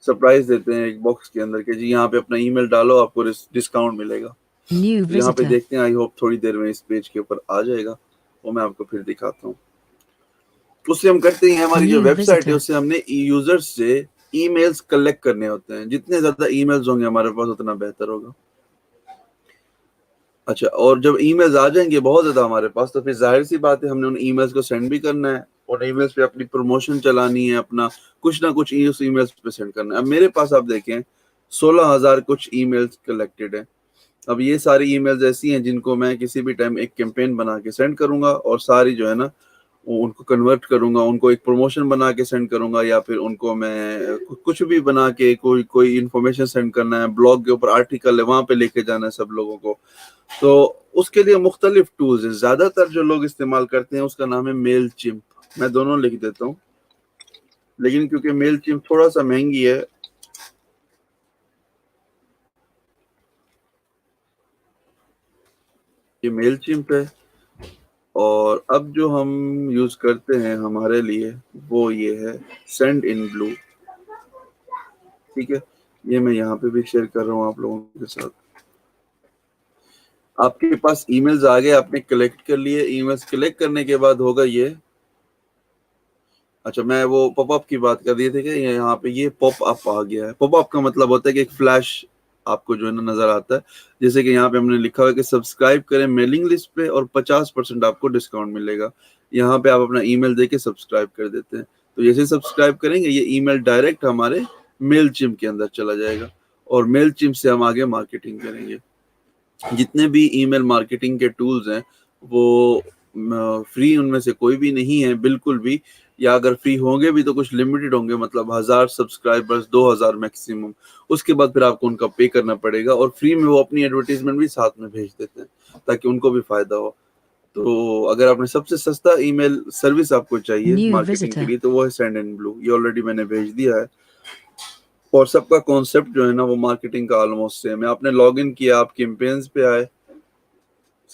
سرپرائز دیتے ہیں ایک باکس کے اندر کہ جی یہاں پہ اپنا ای میل ڈالو، آپ کو ڈسکاؤنٹ ملے گا۔ New تو یہاں پہ visitor. دیکھتے ہیں، آئی ہوپ تھوڑی دیر میں اس پیج کے اوپر آ جائے گا، وہ میں آپ کو پھر دکھاتا ہوں۔ اس سے ہم کرتے ہیں ہماری جو New ویب سائٹ ہے visitor. اس سے ہم نے یوزر سے ای میلز کلیکٹ کرنے ہوتے ہیں. جتنے زیادہ ای میلز ہوں گے ہمارے پاس اتنا بہتر ہوگا. اچھا, اور جب ای میلز آ جائیں گے بہت زیادہ ہمارے پاس, تو پھر ظاہر سی بات ہے ہم نے ان ای میلز کو سینڈ بھی کرنا ہے, اور ای میلز پہ اپنی پروموشن چلانی ہے, اپنا کچھ نہ کچھ اس ای میلز پہ سینڈ کرنا ہے. اب میرے پاس آپ دیکھیں 16,000 کچھ ای میلز کلیکٹڈ ہیں. اب یہ ساری ای میلز ایسی ہیں جن کو میں کسی بھی ٹائم ایک کیمپین بنا کے سینڈ کروں گا, اور ساری جو ہے نا ان کو کنورٹ کروں گا, ان کو ایک پروموشن بنا کے سینڈ کروں گا, یا پھر ان کو میں کچھ بھی بنا کے کوئی انفارمیشن سینڈ کرنا ہے, بلاگ کے اوپر آرٹیکل ہے وہاں پہ لے کے جانا ہے سب لوگوں کو. تو اس کے لیے مختلف ٹولز ہیں. زیادہ تر جو لوگ استعمال کرتے ہیں اس کا نام ہے میل چمپ. میں دونوں لکھ دیتا ہوں, لیکن کیونکہ میل چمپ تھوڑا سا مہنگی ہے, یہ میل چمپ ہے. اور اب جو ہم یوز کرتے ہیں ہمارے لیے وہ یہ ہے سینڈ ان بلو. ٹھیک ہے, یہ میں یہاں پہ بھی شیئر کر رہا ہوں آپ لوگوں کے ساتھ. آپ کے پاس ای میلز آ گئے, آپ نے کلیکٹ کر لیے. ای میلز کلیکٹ کرنے کے بعد ہوگا یہ, اچھا میں وہ پاپ اپ کی بات کر رہی تھی کہ یہاں پہ یہ پاپ اپ آ گیا ہے. پاپ اپ کا مطلب ہوتا ہے کہ ایک فلیش آپ کو جو ہے نا نظر آتا ہے, جیسے کہ یہاں پہ ہم نے لکھا ہوا ہے کہ سبسکرائب کریں میلنگ لسٹ پہ اور 50% آپ کو ڈسکاؤنٹ ملے گا. یہاں پہ آپ اپنا ای میل دے کے سبسکرائب کر دیتے ہیں, تو جیسے سبسکرائب کریں گے یہ ای میل ڈائریکٹ ہمارے میل چمپ کے اندر چلا جائے گا, اور میل چمپ سے ہم آگے مارکیٹنگ کریں گے. جتنے بھی ای میل مارکیٹنگ کے ٹولز ہیں وہ فری ان میں سے کوئی بھی نہیں ہے بالکل بھی, یا اگر فری ہوں گے بھی تو کچھ لمیٹڈ ہوں گے, مطلب 1000 سبسکرائبرز 2000 میکسیمم. اس کے بعد پھر آپ کو ان کا پے کرنا پڑے گا, اور فری میں وہ اپنی ایڈورٹیزمنٹ بھی ساتھ میں بھیج دیتے ہیں تاکہ ان کو بھی فائدہ ہو. تو اگر آپ نے سب سے سستا ای میل سروس آپ کو چاہیے New مارکیٹنگ کے visitor. لیے تو وہ ہے سینڈ ان بلو. یہ آلریڈی میں نے بھیج دیا ہے, اور سب کا کانسیپٹ جو ہے نا وہ مارکیٹنگ کا آلموسٹ سیم ہے. آپ نے لاگ ان کیا, آپ کیمپینز پہ آئے,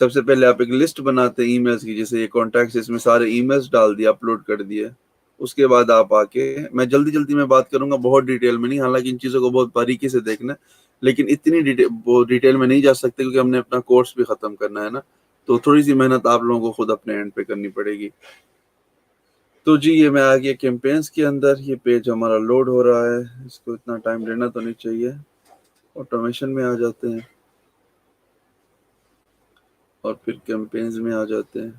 سب سے پہلے آپ ایک لسٹ بناتے ہیں ای میلز کی, جیسے یہ کانٹیکٹس, اس میں سارے ای میلز ڈال دیے, اپلوڈ کر دیے. اس کے بعد آپ آ کے, میں جلدی میں بات کروں گا, بہت ڈیٹیل میں نہیں, حالانکہ ان چیزوں کو بہت باریکی سے دیکھنا ہے, لیکن اتنی ڈیٹیل میں نہیں جا سکتے کیونکہ ہم نے اپنا کورس بھی ختم کرنا ہے نا, تو تھوڑی سی محنت آپ لوگوں کو خود اپنے اینڈ پہ کرنی پڑے گی. تو جی یہ میں آ گیا کیمپینز کے اندر. یہ پیج ہمارا لوڈ ہو رہا ہے, اس کو اتنا ٹائم لینا تو نہیں چاہیے. آٹومیشن میں آ جاتے ہیں اور پھر کیمپینز میں آ جاتے ہیں.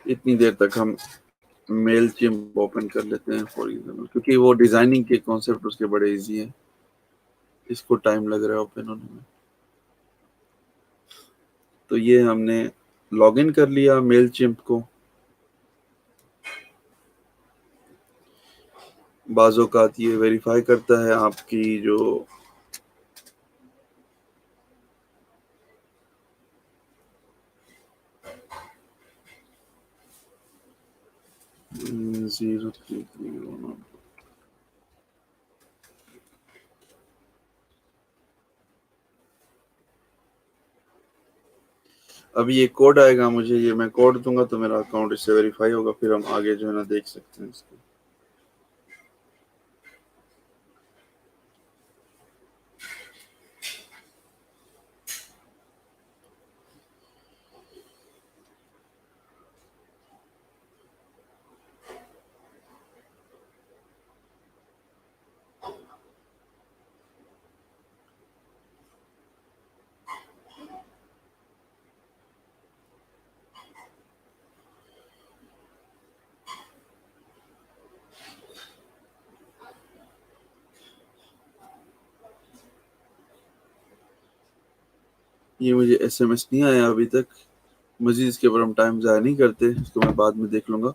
اتنی دیر تک ہم میل چمپ اوپن کر لیتے ہیں فار ایگزامپل, کیونکہ وہ ڈیزائننگ کے کانسیپٹ اس کے بڑے ایزی ہیں, اس کو ٹائم لگ رہا ہے اوپن ہونے میں. تو یہ ہم نے لاگ ان کر لیا میل چمپ کو. بعض اوقات یہ ویریفائی کرتا ہے آپ کی جو زیرو ابھی یہ کوڈ آئے گا مجھے, یہ میں کوڈ دوں گا تو میرا اکاؤنٹ اس سے ویریفائی ہوگا, پھر ہم آگے جو ہے نا دیکھ سکتے ہیں اس کو. یہ مجھے ایس ایم ایس نہیں آیا ابھی تک, مزید اس کے اوپر ہم ٹائم ضائع نہیں کرتے, اس کو میں بعد میں دیکھ لوں گا.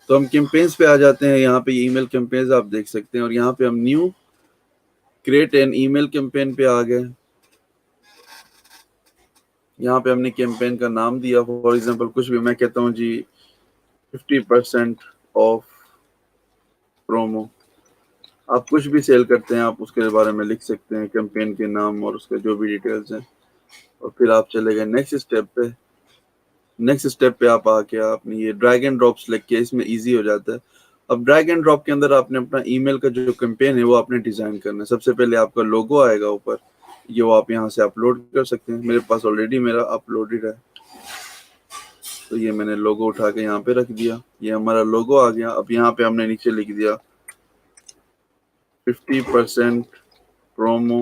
تو ہم کیمپینز پہ آ جاتے ہیں. یہاں پہ ای میل کیمپینز آپ دیکھ سکتے ہیں, اور یہاں پہ ہم new create an email campaign پہ آ گئے. یہاں پہ ہم نے کیمپین کا نام دیا, فار ایگزامپل کچھ بھی, میں کہتا ہوں جی 50% آف پرومو. آپ کچھ بھی سیل کرتے ہیں آپ اس کے بارے میں لکھ سکتے ہیں, کیمپین کے نام اور اس کے جو بھی ڈیٹیلز ہیں, اور پھر آپ چلے گئے نیکسٹ اسٹیپ پہ. نیکسٹ اسٹیپ پہ آپ آ کے آپ نے یہ ڈریگ اینڈ ڈراپ سلیکٹ کیا, اس میں ایزی ہو جاتا ہے. اب ڈریگ اینڈ ڈراپ کے اندر آپ نے اپنا ای میل کا جو کیمپین ہے وہ آپ نے ڈیزائن کرنا ہے. سب سے پہلے آپ کا لوگو آئے گا اوپر, یہ وہ آپ یہاں سے اپلوڈ کر سکتے ہیں. میرے پاس آلریڈی میرا اپلوڈڈ ہے, تو یہ میں نے لوگو اٹھا کے یہاں پہ رکھ دیا, یہ ہمارا لوگو آ گیا. اب یہاں پہ ہم نے نیچے لکھ دیا 50% پرومو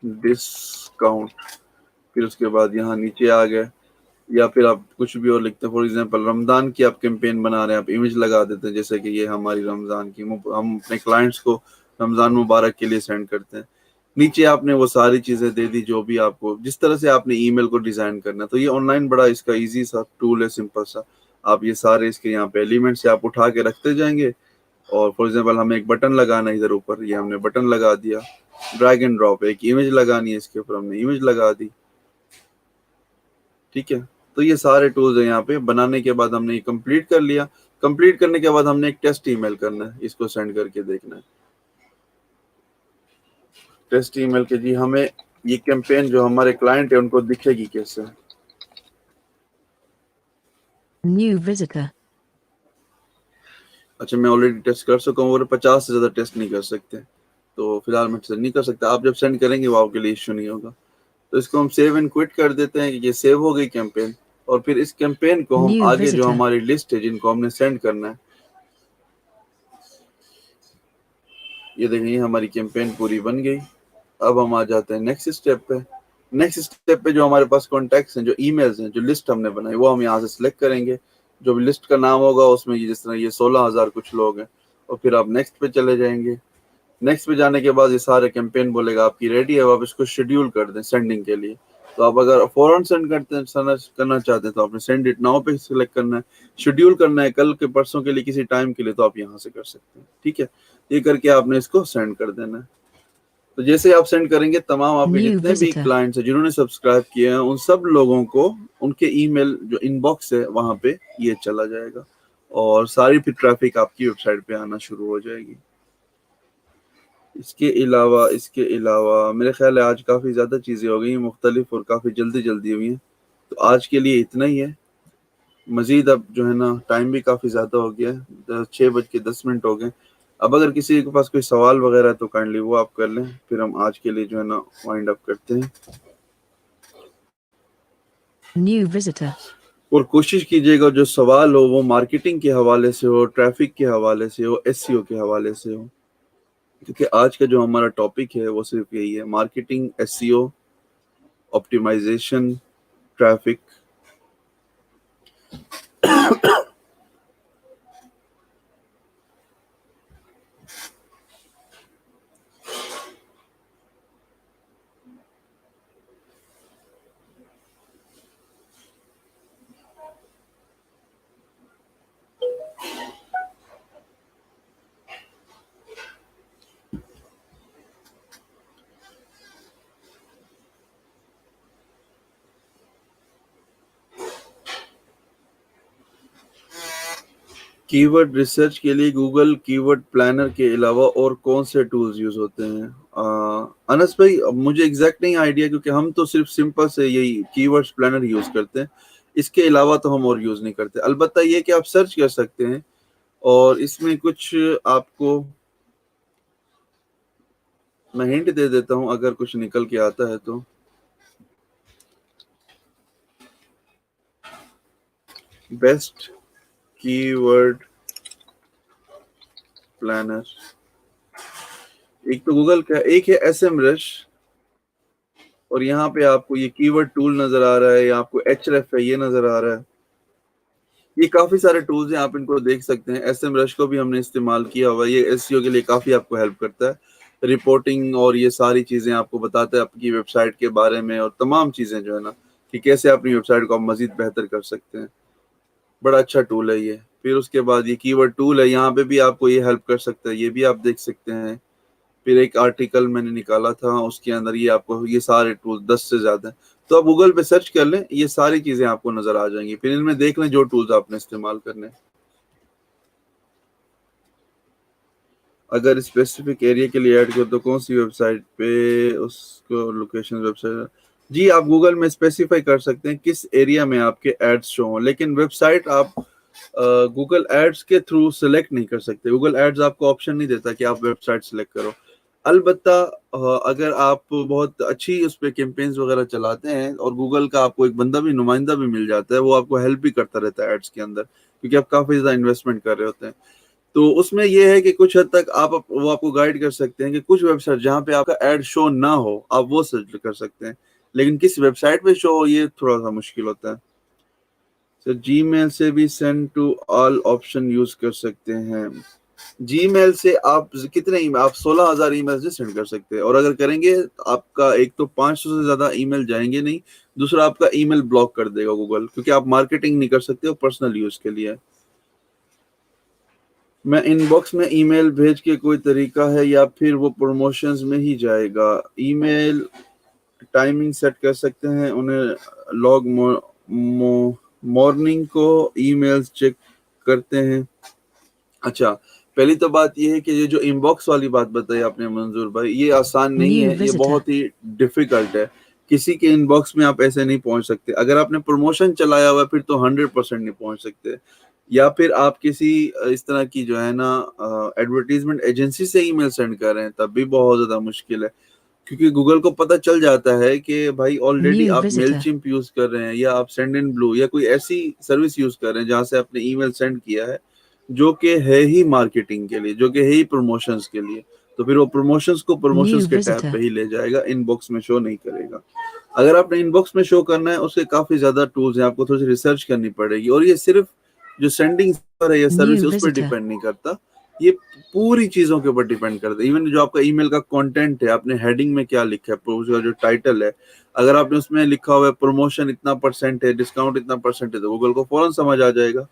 ڈسکاؤنٹ. پھر اس کے بعد یہاں نیچے آ گئے, یا پھر آپ کچھ بھی اور لکھتے ہیں. فار ایگزامپل رمضان کی آپ کیمپین بنا رہے ہیں, آپ امیج لگا دیتے ہیں جیسے کہ یہ ہماری رمضان کی, ہم اپنے کلائنٹس کو رمضان مبارک کے لیے سینڈ کرتے ہیں. نیچے آپ نے وہ ساری چیزیں دے دی جو بھی آپ کو, جس طرح سے آپ نے ای میل کو ڈیزائن کرنا. تو یہ آن لائن بڑا اس کا ایزی سا ٹول ہے, سمپل سا. آپ یہ سارے اس کے یہاں پہ ایلیمنٹس آپ اٹھا کے رکھتے جائیں گے. اور فار ایگزامپل ہمیں ایک بٹن لگانا ہے ادھر اوپر, یہ ہم نے بٹن لگا دیا. ڈریگ اینڈ ڈراپ, ایک امیج لگانی ہے اس کے اوپر, ہم نے امیج لگا دی. ٹھیک ہے, تو یہ سارے ٹولز ہیں یہاں پہ. بنانے کے بعد ہم نے یہ کمپلیٹ کر لیا. کمپلیٹ کرنے کے بعد ہم نے ایک ٹیسٹ ای میل کرنا ہے, اس کو سینڈ کر کے دیکھنا ہے. ٹیسٹ ای میل کے جی ہمیں یہ کیمپین جو ہمارے کلائنٹ ہیں ان کو دکھے گی کیسے. New visitor. اچھا میں آلریڈی ٹیسٹ کر سکا ہوں, اور 50 سے زیادہ ٹیسٹ نہیں کر سکتے, تو فی الحال میں نہیں کر سکتا. آپ جب سینڈ کریں گے وہ آپ کے لیے ایشو نہیں ہوگا. تو اس کو ہم سیو اینڈ کوئٹ کر دیتے ہیں کہ یہ سیو ہو گئی کیمپین. اور پھر اس کیمپین کو ہم New آگے جو visitor. ہماری لسٹ ہے جن کو ہم نے سینڈ کرنا ہے, یہ دیکھیں یہ ہماری کیمپین پوری بن گئی. اب ہم آ جاتے ہیں نیکسٹ اسٹیپ پہ. نیکسٹ اسٹیپ پہ جو ہمارے پاس کانٹیکٹس ہیں, جو ای میلز ہیں, جو لسٹ ہم نے بنائی, وہ ہم یہاں سے سلیکٹ کریں گے. جو بھی لسٹ کا نام ہوگا اس میں جس طرح یہ 16,000 کچھ لوگ ہیں, اور پھر آپ نیکسٹ پہ چلے جائیں گے. نیکسٹ پہ جانے کے بعد یہ سارے کیمپین بولے گا آپ کی ریڈی ہے, آپ اس کو شیڈیول کر دیں سینڈنگ کے لیے. تو آپ اگر فوراً سینڈ کرنا چاہتے ہیں تو آپ نے سینڈ اٹ ناؤ پہ سلیکٹ کرنا ہے. شیڈیول کرنا ہے کل کے پرسوں کے لیے کسی ٹائم کے لیے, تو آپ یہاں سے کر سکتے ہیں. ٹھیک ہے, یہ کر کے آپ نے اس کو سینڈ کر دینا ہے. تو جیسے آپ سینڈ کریں گے تمام آپ کے New جتنے بھی visitor. کلائنٹس ہیں جنہوں نے سبسکرائب کیے ہیں, ان سب لوگوں کو ان کے ای میل جو ان باکس ہے وہاں پہ یہ چلا جائے گا, اور ساری پھر ٹریفک آپ کی ویب سائٹ پہ آنا شروع ہو جائے گی. اس کے علاوہ میرے خیال ہے آج کافی زیادہ چیزیں ہو گئی ہیں مختلف, اور کافی جلدی ہوئی ہیں. تو آج کے لیے اتنا ہی ہے. مزید اب جو ہے نا ٹائم بھی کافی زیادہ ہو گیا ہے, 6:10 ہو گئے. اب اگر کسی کے پاس کوئی سوال وغیرہ ہے تو کائنڈلی وہ آپ کر لیں, پھر ہم آج کے لیے جو ہے نا وائنڈ اپ کرتے ہیں. New visitor. اور کوشش کیجیے گا جو سوال ہو وہ مارکیٹنگ کے حوالے سے ہو, ٹریفک کے حوالے سے ہو, ایس سی او کے حوالے سے ہو, کیونکہ آج کا جو ہمارا ٹاپک ہے وہ صرف یہی ہے, مارکیٹنگ, ایس سی او, آپٹیمائزیشن, ٹریفک. کی ورڈ ریسرچ کے لیے گوگل کی ورڈ پلانر کے علاوہ اور کون سے ٹولز یوز ہوتے ہیں؟ انس بھائی مجھے ایگزیکٹ نہیں آئیڈیا, کیونکہ ہم تو صرف سمپل سے یہی کی ورڈ پلانر یوز کرتے ہیں. اس کے علاوہ تو ہم اور یوز نہیں کرتے. البتہ یہ کہ آپ سرچ کر سکتے ہیں, اور اس میں کچھ آپ کو میں ہنٹ دے دیتا ہوں اگر کچھ نکل کے آتا ہے تو. بیسٹ کی ورڈ پلانر, ایک تو گوگل کا, ایک ہے ایس ایم رش, اور یہاں پہ آپ کو یہ کی ورڈ ٹول نظر آ رہا ہے, یا آپ کو ایچ ریف ہے یہ نظر آ رہا ہے. یہ کافی سارے ٹولز ہیں, آپ ان کو دیکھ سکتے ہیں. ایس ایم رش کو بھی ہم نے استعمال کیا ہوا ہے, یہ ایس سی او کے لیے کافی آپ کو ہیلپ کرتا ہے. رپورٹنگ اور یہ ساری چیزیں آپ کو بتاتا ہے آپ کی ویب سائٹ کے بارے میں, اور تمام چیزیں جو ہے نا کہ کیسے اپنی ویب سائٹ کو آپ مزید بہتر کر سکتے ہیں. بڑا اچھا ٹول ہے یہ. پھر اس کے بعد یہ کی ورڈ ٹول ہے, یہاں پہ بھی آپ کو یہ ہیلپ کر سکتا ہے, یہ بھی آپ دیکھ سکتے ہیں. پھر ایک آرٹیکل میں نے نکالا تھا, اس کے اندر یہ آپ کو یہ سارے ٹول 10 سے زیادہ ہیں, تو آپ گوگل پہ سرچ کر لیں, یہ ساری چیزیں آپ کو نظر آ جائیں گی. پھر ان میں دیکھ لیں جو ٹولز آپ نے استعمال کرنے. اگر اسپیسیفک ایریا کے لیے ایڈ کرو تو کون سی ویب سائٹ پہ اس کو لوکیشن ویب سائٹ؟ جی آپ گوگل میں اسپیسیفائی کر سکتے ہیں کس ایریا میں آپ کے ایڈس شو ہوں, لیکن ویب سائٹ آپ گوگل ایڈس کے تھرو سلیکٹ نہیں کر سکتے. گوگل ایڈز آپ کو آپشن نہیں دیتا کہ آپ ویب سائٹ سلیکٹ کرو. البتہ اگر آپ بہت اچھی اس پہ کیمپینز وغیرہ چلاتے ہیں اور گوگل کا آپ کو ایک بندہ بھی نمائندہ بھی مل جاتا ہے، وہ آپ کو ہیلپ بھی کرتا رہتا ہے ایڈس کے اندر، کیونکہ آپ کافی زیادہ انویسٹمنٹ کر رہے ہوتے ہیں، تو اس میں یہ ہے کہ کچھ حد تک وہ آپ کو گائیڈ کر سکتے ہیں کہ کچھ ویب سائٹ جہاں پہ آپ کا ایڈ شو نہ ہو آپ وہ سرچ کر سکتے ہیں، لیکن کس ویب سائٹ پہ شو ہو یہ تھوڑا سا مشکل ہوتا ہے. سر جی میل سے بھی send to all option use کر سکتے ہیں. جی میل سے آپ کتنے آپ 16,000 ای میل سینڈ کر سکتے ہیں، اور اگر کریں گے آپ کا ایک تو 500 سے زیادہ ای میل جائیں گے نہیں، دوسرا آپ کا ای میل بلاک کر دے گا گوگل، کیونکہ آپ مارکیٹنگ نہیں کر سکتے، وہ پرسنل یوز کے لیے. میں ان باکس میں ای میل بھیج کے کوئی طریقہ ہے یا پھر وہ پروموشنز میں ہی جائے گا؟ ای میل ٹائمنگ سیٹ کر سکتے ہیں، انہیں لاگ مارننگ کو ای میلز چیک کرتے ہیں. اچھا، پہلی تو بات یہ ہے کہ یہ جو ان باکس والی بات بتائی آپ نے منظور بھائی، یہ آسان نہیں New ہے، یہ visitor. بہت ہی ڈیفیکلٹ ہے. کسی کے ان باکس میں آپ ایسے نہیں پہنچ سکتے. اگر آپ نے پروموشن چلایا ہوا ہے پھر تو 100% نہیں پہنچ سکتے، یا پھر آپ کسی اس طرح کی جو ہے نا ایڈورٹیزمنٹ ایجنسی سے ای میل سینڈ کر رہے ہیں تب بھی بہت زیادہ مشکل ہے، کیونکہ گوگل کو پتہ چل جاتا ہے کہ بھائی آلریڈی New آپ میل visitor. چمپ یوز کر رہے ہیں یا آپ سینڈ ان بلو یا کوئی ایسی سروس یوز کر رہے ہیں جہاں سے آپ نے ای میل سینڈ کیا ہے جو کہ ہے ہی مارکیٹنگ کے لیے، جو کہ ہے ہی پروموشنز کے لیے، تو پھر وہ پروموشنز کو پروموشنز New کے ٹیب visitor. پہ ہی لے جائے گا، ان باکس میں شو نہیں کرے گا. اگر آپ نے ان باکس میں شو کرنا ہے اس کے کافی زیادہ ٹولز ہیں، آپ کو تھوڑی سی ریسرچ کرنی پڑے گی، اور یہ صرف جو سینڈنگ پر ہے یا سروس New ہے اس پر visitor. ڈیپینڈ نہیں کرتا، یہ پوری چیزوں کے اوپر ڈیپینڈ کرتا ہے. ایون جو آپ کا ای میل کا کانٹینٹ ہے، آپ نے ہیڈنگ میں کیا لکھا ہے، اس کا جو ٹائٹل ہے، اگر آپ نے اس میں لکھا ہوا ہے پروموشن اتنا پرسنٹ ہے، ڈسکاؤنٹ اتنا پرسنٹ ہے، تو گوگل کو فوراً سمجھ آ جائے گا.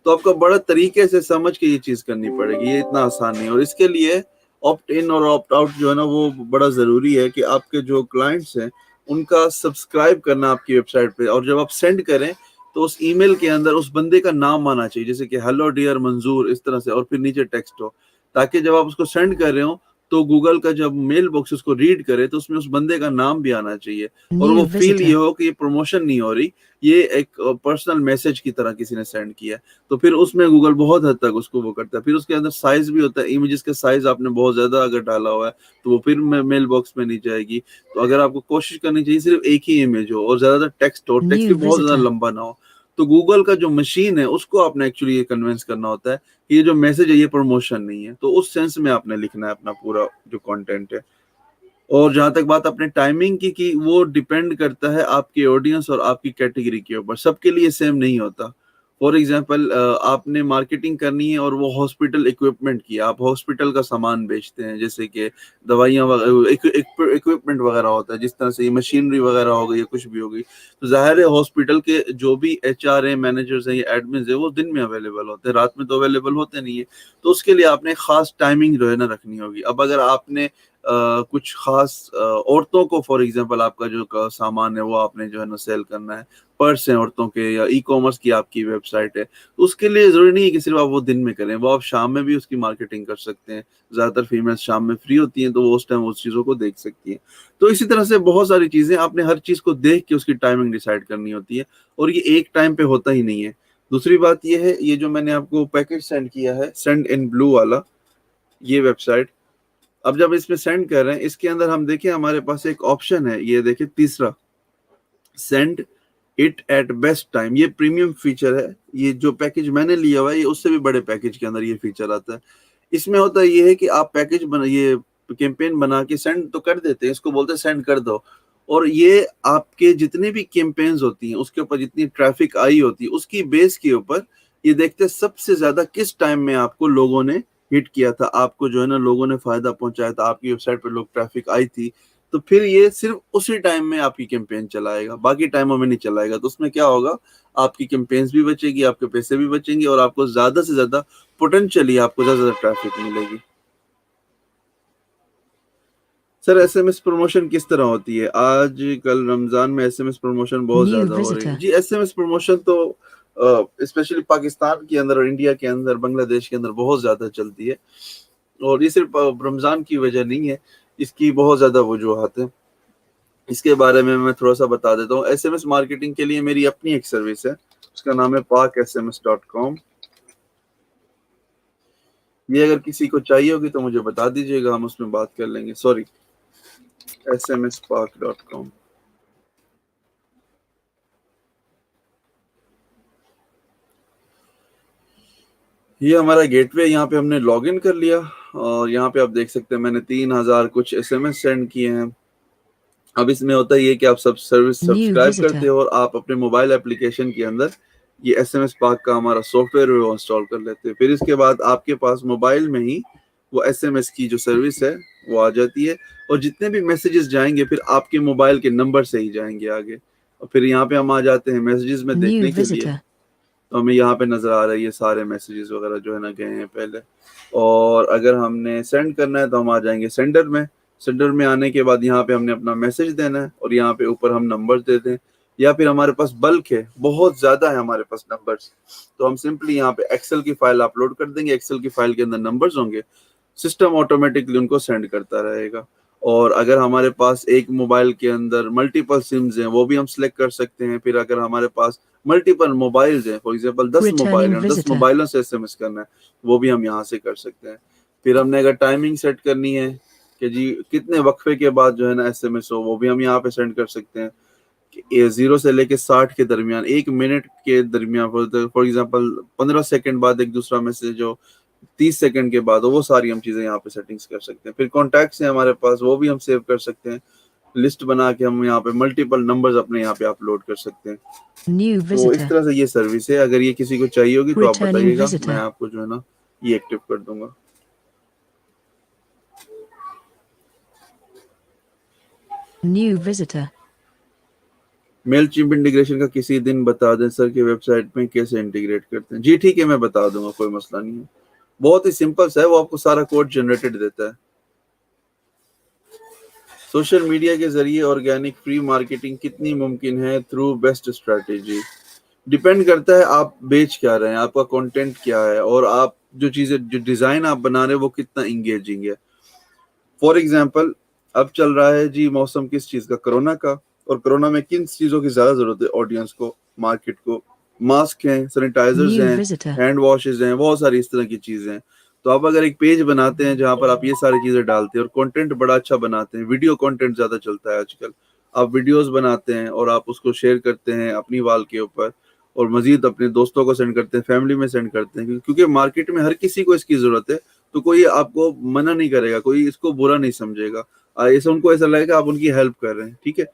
تو آپ کو بڑا طریقے سے سمجھ کے یہ چیز کرنی پڑے گی، یہ اتنا آسان نہیں ہے. اور اس کے لیے آپٹ ان اور آپٹ آؤٹ جو ہے نا وہ بڑا ضروری ہے کہ آپ کے جو کلائنٹس ہیں ان کا سبسکرائب کرنا آپ کی ویب سائٹ پہ، اور جب آپ سینڈ کریں تو اس ای میل کے اندر اس بندے کا نام آنا چاہیے، جیسے کہ ہیلو ڈیئر منظور اس طرح سے، اور پھر نیچے ٹیکسٹ ہو، تاکہ جب آپ اس کو سینڈ کر رہے ہوں تو گوگل کا جب میل باکس اس کو ریڈ کرے تو اس میں اس بندے کا نام بھی آنا چاہیے، اور وہ New فیل یہ visitor. ہو کہ یہ پروموشن نہیں ہو رہی، یہ ایک پرسنل میسج کی طرح کسی نے سینڈ کیا. تو پھر اس میں گوگل بہت حد تک اس کو وہ کرتا ہے. پھر اس کے اندر سائز بھی ہوتا ہے، امیجز کا سائز آپ نے بہت زیادہ اگر ڈالا ہوا ہے تو وہ پھر میل باکس میں نہیں جائے گی. تو اگر آپ کو کوشش کرنی چاہیے صرف ایک ہی امیج ہو اور زیادہ ٹیکسٹ ہو، ٹیکسٹ New بھی بہت زیادہ visitor. لمبا نہ ہو. تو گوگل کا جو مشین ہے اس کو آپ نے ایکچولی یہ کنونس کرنا ہوتا ہے کہ یہ جو میسج ہے یہ پروموشن نہیں ہے. تو اس سینس میں آپ نے لکھنا ہے اپنا پورا جو کانٹینٹ ہے. اور جہاں تک بات اپنے ٹائمنگ کی وہ ڈیپینڈ کرتا ہے آپ کی آڈینس اور آپ کی کیٹیگری کے اوپر، سب کے لیے سیم نہیں ہوتا. فار ایگزامپل آپ نے مارکیٹنگ کرنی ہے اور وہ ہاسپٹل اکوپمنٹ کی، آپ ہاسپٹل کا سامان بیچتے ہیں، جیسے کہ دوائیاں اکوپمنٹ وغیرہ ہوتا ہے، جس طرح سے یہ مشینری وغیرہ ہو گئی یا کچھ بھی ہو گئی، تو ظاہر ہے ہاسپٹل کے جو بھی ایچ آر ہیں، مینیجرز ہیں یا ایڈمنز ہیں وہ دن میں اویلیبل ہوتے ہیں، رات میں تو اویلیبل ہوتے نہیں ہیں. تو اس کے لیے آپ نے خاص ٹائمنگ جو ہے نا رکھنی ہوگی. اب اگر آپ نے کچھ خاص عورتوں کو فار ایگزامپل آپ کا جو سامان ہے وہ آپ نے جو ہے نا سیل کرنا ہے، پرس ہیں عورتوں کے یا ای کامرس کی آپ کی ویب سائٹ ہے، تو اس کے لیے ضروری نہیں ہے کہ صرف آپ وہ دن میں کریں، وہ آپ شام میں بھی اس کی مارکیٹنگ کر سکتے ہیں. زیادہ تر فیمیل شام میں فری ہوتی ہیں تو وہ اس ٹائم اس چیزوں کو دیکھ سکتی ہیں. تو اسی طرح سے بہت ساری چیزیں آپ نے ہر چیز کو دیکھ کے اس کی ٹائمنگ ڈیسائیڈ کرنی ہوتی ہے، اور یہ ایک ٹائم پہ ہوتا ہی نہیں ہے. دوسری بات یہ ہے، یہ جو میں نے آپ کو پیکج سینڈ کیا ہے سینڈ ان بلو والا، یہ ویب سائٹ، اب جب اس میں سینڈ کر رہے ہیں اس کے اندر ہم دیکھیں ہمارے پاس ایک آپشن ہے، یہ دیکھیں تیسرا، send it at best time. یہ پریمیم فیچر ہے. یہ جو پیکج میں نے لیا ہوا ہے یہ اس سے بھی بڑے پیکج کے اندر یہ فیچر آتا ہے. اس میں ہوتا یہ ہے کہ آپ پیکج یہ کیمپین بنا کے سینڈ تو کر دیتے ہیں، اس کو بولتے ہیں سینڈ کر دو، اور یہ آپ کے جتنے بھی کیمپینز ہوتی ہیں اس کے اوپر جتنی ٹریفک آئی ہوتی ہے اس کی بیس کے اوپر یہ دیکھتے ہیں سب سے زیادہ کس ٹائم میں آپ کو لوگوں نے ہٹ کیا تھا، آپ کو جو ہے نا لوگوں نے فائدہ پہنچایا تھا، آپ کی ویب سائٹ پہ لوگ ٹریفک آئی تھی، تو پھر یہ صرف اسی ٹائم میں آپ کی کیمپین چلائے گا، باقی ٹائموں میں نہیں چلائے گا. تو اس میں کیا ہوگا، آپ کی کیمپینز بھی بچے گی، آپ کے پیسے بھی بچیں گے، اور آپ کو زیادہ سے زیادہ پوٹینشلی آپ کو زیادہ سے زیادہ ٹریفک ملے گی. سر ایس ایم ایس پروموشن کس طرح ہوتی ہے؟ آج کل رمضان میں ایس ایم ایس پروموشن بہت New زیادہ ہو رہی ہے. visitor. جی ایس ایم ایس پروموشن تو اسپیشلی پاکستان کے اندر اور انڈیا کے اندر، بنگلہ دیش کے اندر بہت زیادہ چلتی ہے، اور یہ صرف رمضان کی وجہ نہیں ہے، اس کی بہت زیادہ وجوہات ہیں. اس کے بارے میں تھوڑا سا بتا دیتا ہوں. ایس ایم ایس مارکیٹنگ کے لیے میری اپنی ایک سروس ہے، اس کا نام ہے PakSMS.com. یہ اگر کسی کو چاہیے ہوگی تو مجھے بتا دیجیے گا, ہم اس میں بات کر لیں گے. Sorry, smspark.com. یہ ہمارا گیٹ وے, یہاں پہ ہم نے لاگ ان کر لیا اور یہاں پہ آپ دیکھ سکتے ہیں میں نے 3000 کچھ SMS سینڈ کیے ہیں. اب اس میں ہوتا ہے یہ کہ آپ سروس New سبسکرائب visitor. کرتے ہو اور آپ اپنے موبائل اپلیکیشن کے اندر یہ SMS پاک کا ہمارا سافٹ ویئر وہ انسٹال کر لیتے ہیں. پھر اس کے بعد آپ کے پاس موبائل میں ہی وہ SMS کی جو سروس ہے وہ آ جاتی ہے, اور جتنے بھی میسیجز جائیں گے پھر آپ کے موبائل کے نمبر سے ہی جائیں گے آگے. اور پھر یہاں پہ ہم آ جاتے ہیں میسیجز میں New دیکھنے کے لیے, visitor. تو ہمیں یہاں پہ نظر آ رہا ہے یہ سارے میسیجز وغیرہ جو ہے نا گئے ہیں پہلے. اور اگر ہم نے سینڈ کرنا ہے تو ہم آ جائیں گے سینڈر میں. سینڈر میں آنے کے بعد یہاں پہ ہم نے اپنا میسج دینا ہے اور یہاں پہ اوپر ہم نمبر دیتے ہیں, یا پھر ہمارے پاس بلک ہے, بہت زیادہ ہے ہمارے پاس نمبرز, تو ہم سمپلی یہاں پہ ایکسل کی فائل اپلوڈ کر دیں گے. ایکسل کی فائل کے اندر نمبرز ہوں گے, سسٹم آٹومیٹکلی ان کو سینڈ کرتا رہے گا. اور اگر ہمارے پاس ایک موبائل کے اندر ملٹیپل سمز ہیں وہ بھی ہم سلیکٹ کر سکتے ہیں. پھر اگر ہمارے پاس ملٹیپل موبائلز ہیں, فار ایگزامپل 10 موبائل Returning ہیں, 10 visitor. موبائلوں سے SMS کرنا ہے, وہ بھی ہم یہاں سے کر سکتے ہیں. پھر ہم نے اگر ٹائمنگ سیٹ کرنی ہے کہ جی کتنے وقفے کے بعد جو ہے نا SMS ہو, وہ بھی ہم یہاں پہ سینڈ کر سکتے ہیں. 0 سے لے کے 60 کے درمیان, 1 منٹ کے درمیان, فار ایگزامپل 15 سیکنڈ بعد ایک دوسرا میسج ہو, 30 سیکنڈ کے بعد, وہ ساری ہم چیزیں یہاں پہ سیٹنگز کر سکتے ہیں. پھر کانٹیکٹس ہیں ہمارے پاس, وہ بھی ہم سیو کر سکتے ہیں. لسٹ بنا کے ہم یہاں پہ ملٹیپل نمبرز اپنے یہاں پہ اپلوڈ کر سکتے ہیں. New تو اس visitor. طرح سے یہ سروس ہے. اگر یہ کسی کو چاہیے ہوگی تو آپ Returning بتائیے گا, میں visitor. آپ کو جو ہے نا یہ ایکٹیو کر دوں گا. New visitor. میل چیمپ انٹیگریشن کا کسی دن بتا دیں سر کہ ویب سائٹ میں کیسے انٹیگریٹ کرتے ہیں. جی ٹھیک ہے, میں بتا دوں گا, کوئی مسئلہ نہیں ہے. بہت ہی سمپل سا ہے, وہ آپ کو سارا کوڈ جنریٹڈ دیتا ہے. سوشل میڈیا کے ذریعے آرگینک فری مارکیٹنگ کتنی ممکن ہے تھرو بیسٹ اسٹریٹجی. ڈیپینڈ کرتا ہے آپ بیچ کیا رہے ہیں, آپ کا کنٹینٹ کیا ہے, اور آپ جو چیزیں جو ڈیزائن آپ بنا رہے ہیں وہ کتنا انگیجنگ ہے. فار ایگزامپل اب چل رہا ہے جی موسم کس چیز کا, کرونا کا, اور کرونا میں کن چیزوں کی زیادہ ضرورت ہے آڈینس کو, مارکیٹ کو. ماسک ہیں, سینیٹائزرز New ہیں, visitor. ہینڈ واشز ہیں, بہت ساری اس طرح کی چیزیں ہیں. تو آپ اگر ایک پیج بناتے ہیں جہاں پر آپ یہ ساری چیزیں ڈالتے ہیں اور کنٹینٹ بڑا اچھا بناتے ہیں, ویڈیو کنٹینٹ زیادہ چلتا ہے آج کل, آپ ویڈیوز بناتے ہیں اور آپ اس کو شیئر کرتے ہیں اپنی وال کے اوپر, اور مزید اپنے دوستوں کو سینڈ کرتے ہیں, فیملی میں سینڈ کرتے ہیں, کیونکہ مارکیٹ میں ہر کسی کو اس کی ضرورت ہے. تو کوئی آپ کو منع نہیں کرے گا, کوئی اس کو برا نہیں سمجھے گا, ایسا ان کو ایسا لگے گا آپ ان کی ہیلپ کر رہے ہیں. ٹھیک ہے,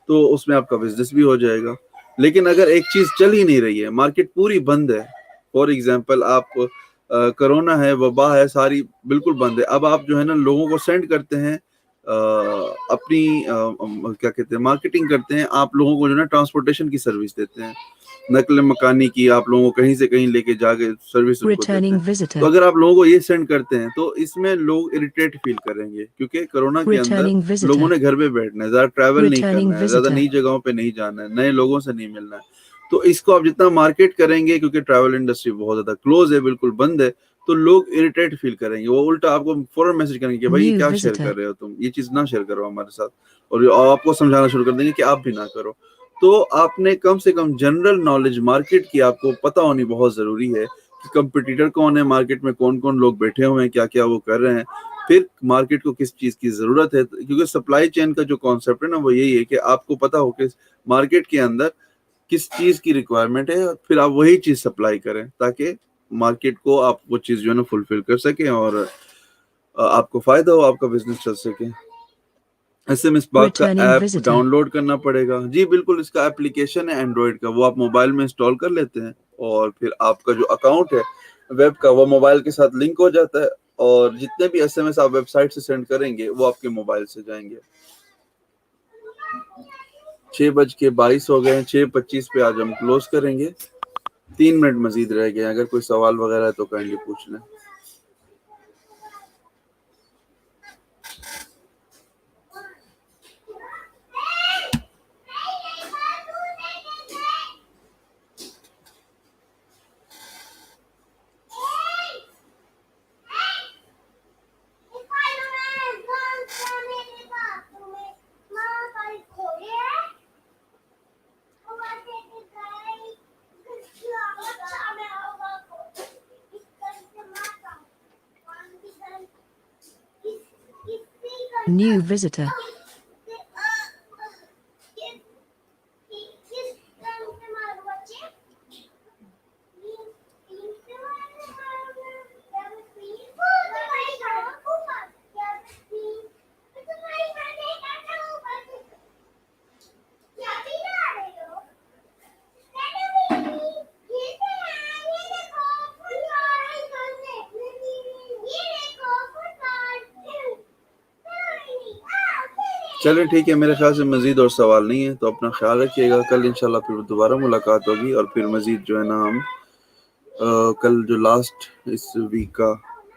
تو اس میں آپ کا بزنس بھی ہو جائے گا. لیکن اگر ایک چیز چل ہی نہیں رہی ہے, مارکیٹ پوری بند ہے, فار ایگزامپل آپ کرونا ہے, وبا ہے, ساری بالکل بند ہے, اب آپ جو ہے نا لوگوں کو سینڈ کرتے ہیں اپنی کیا کہتے ہیں مارکیٹنگ کرتے ہیں, آپ لوگوں کو جو ہے نا ٹرانسپورٹیشن کی سروس دیتے ہیں, نقل مکانی کی, آپ لوگوں کو کہیں سے کہیں لے کے جا کے سروس ان کو دیتے Returning ہیں. تو visitor. اگر آپ لوگوں کو یہ سینڈ کرتے ہیں تو اس میں لوگ اریٹیٹ فیل کریں گے, کیونکہ کرونا کے اندر Returning لوگوں visitor. نے گھر پہ بیٹھنا ہے, زیادہ ٹریول نہیں Returning کرنا ہے, زیادہ visitor. نئی جگہوں پہ نہیں جانا ہے, نئے لوگوں سے نہیں ملنا ہے. تو اس کو آپ جتنا مارکیٹ کریں گے, کیونکہ ٹریول انڈسٹری بہت زیادہ کلوز ہے, بالکل بند ہے, تو لوگ اریٹیٹ فیل کریں گے, وہ الٹا آپ کو فوراً میسج کریں گے کہ بھائی یہ New کیا شیئر visitor. کر رہے ہو تم, یہ چیز نہ شیئر کرو ہمارے ساتھ, اور آپ کو سمجھانا شروع کر دیں گے کہ آپ بھی نہ کرو. تو آپ نے کم سے کم جنرل نالج مارکیٹ کی آپ کو پتہ ہونی بہت ضروری ہے, کہ کمپٹیٹر کون ہے مارکیٹ میں, کون کون لوگ بیٹھے ہوئے ہیں, کیا کیا وہ کر رہے ہیں, پھر مارکیٹ کو کس چیز کی ضرورت ہے. کیونکہ سپلائی چین کا جو کانسیپٹ ہے نا وہ یہی ہے کہ آپ کو پتہ ہو کہ مارکیٹ کے اندر کس چیز کی ریکوائرمنٹ ہے, پھر آپ وہی چیز سپلائی کریں تاکہ مارکیٹ کو آپ وہ چیز جو ہے نا فلفل کر سکیں, اور آپ کو فائدہ ہو, آپ کا بزنس چل سکے. SMS پاک کا Returning app visitor. Download کرنا پڑے گا. جی بالکل, اس کا اپلیکیشن ہے اینڈرائڈ کا, وہ آپ موبائل میں انسٹال کر لیتے ہیں, اور پھر آپ کا جو اکاؤنٹ ہے ویب کا وہ موبائل کے ساتھ لنک ہو جاتا ہے, اور جتنے بھی SMS آپ ویب سائٹ سے سینڈ کریں گے وہ آپ کے موبائل سے جائیں گے. 6:22 ہو گئے ہیں, 6:25 پہ آج ہم کلوز کریں گے. 3 منٹ مزید رہ گئے ہیں, اگر کوئی سوال وغیرہ ہے تو کائنڈلی پوچھ لیں. New visitor. چلیں ٹھیک ہے، میرے خیال سے مزید اور سوال نہیں ہے، تو اپنا خیال رکھیے گا. کل انشاءاللہ پھر دوبارہ ملاقات ہوگی، اور پھر مزید جو ہے نا ہم کل جو لاسٹ اس ویک کا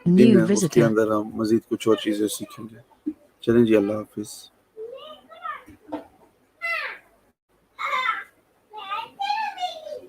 دن New ہے اس کے visitor. اندر ہم مزید کچھ اور چیزیں سیکھیں گے. چلیں جی، اللہ حافظ.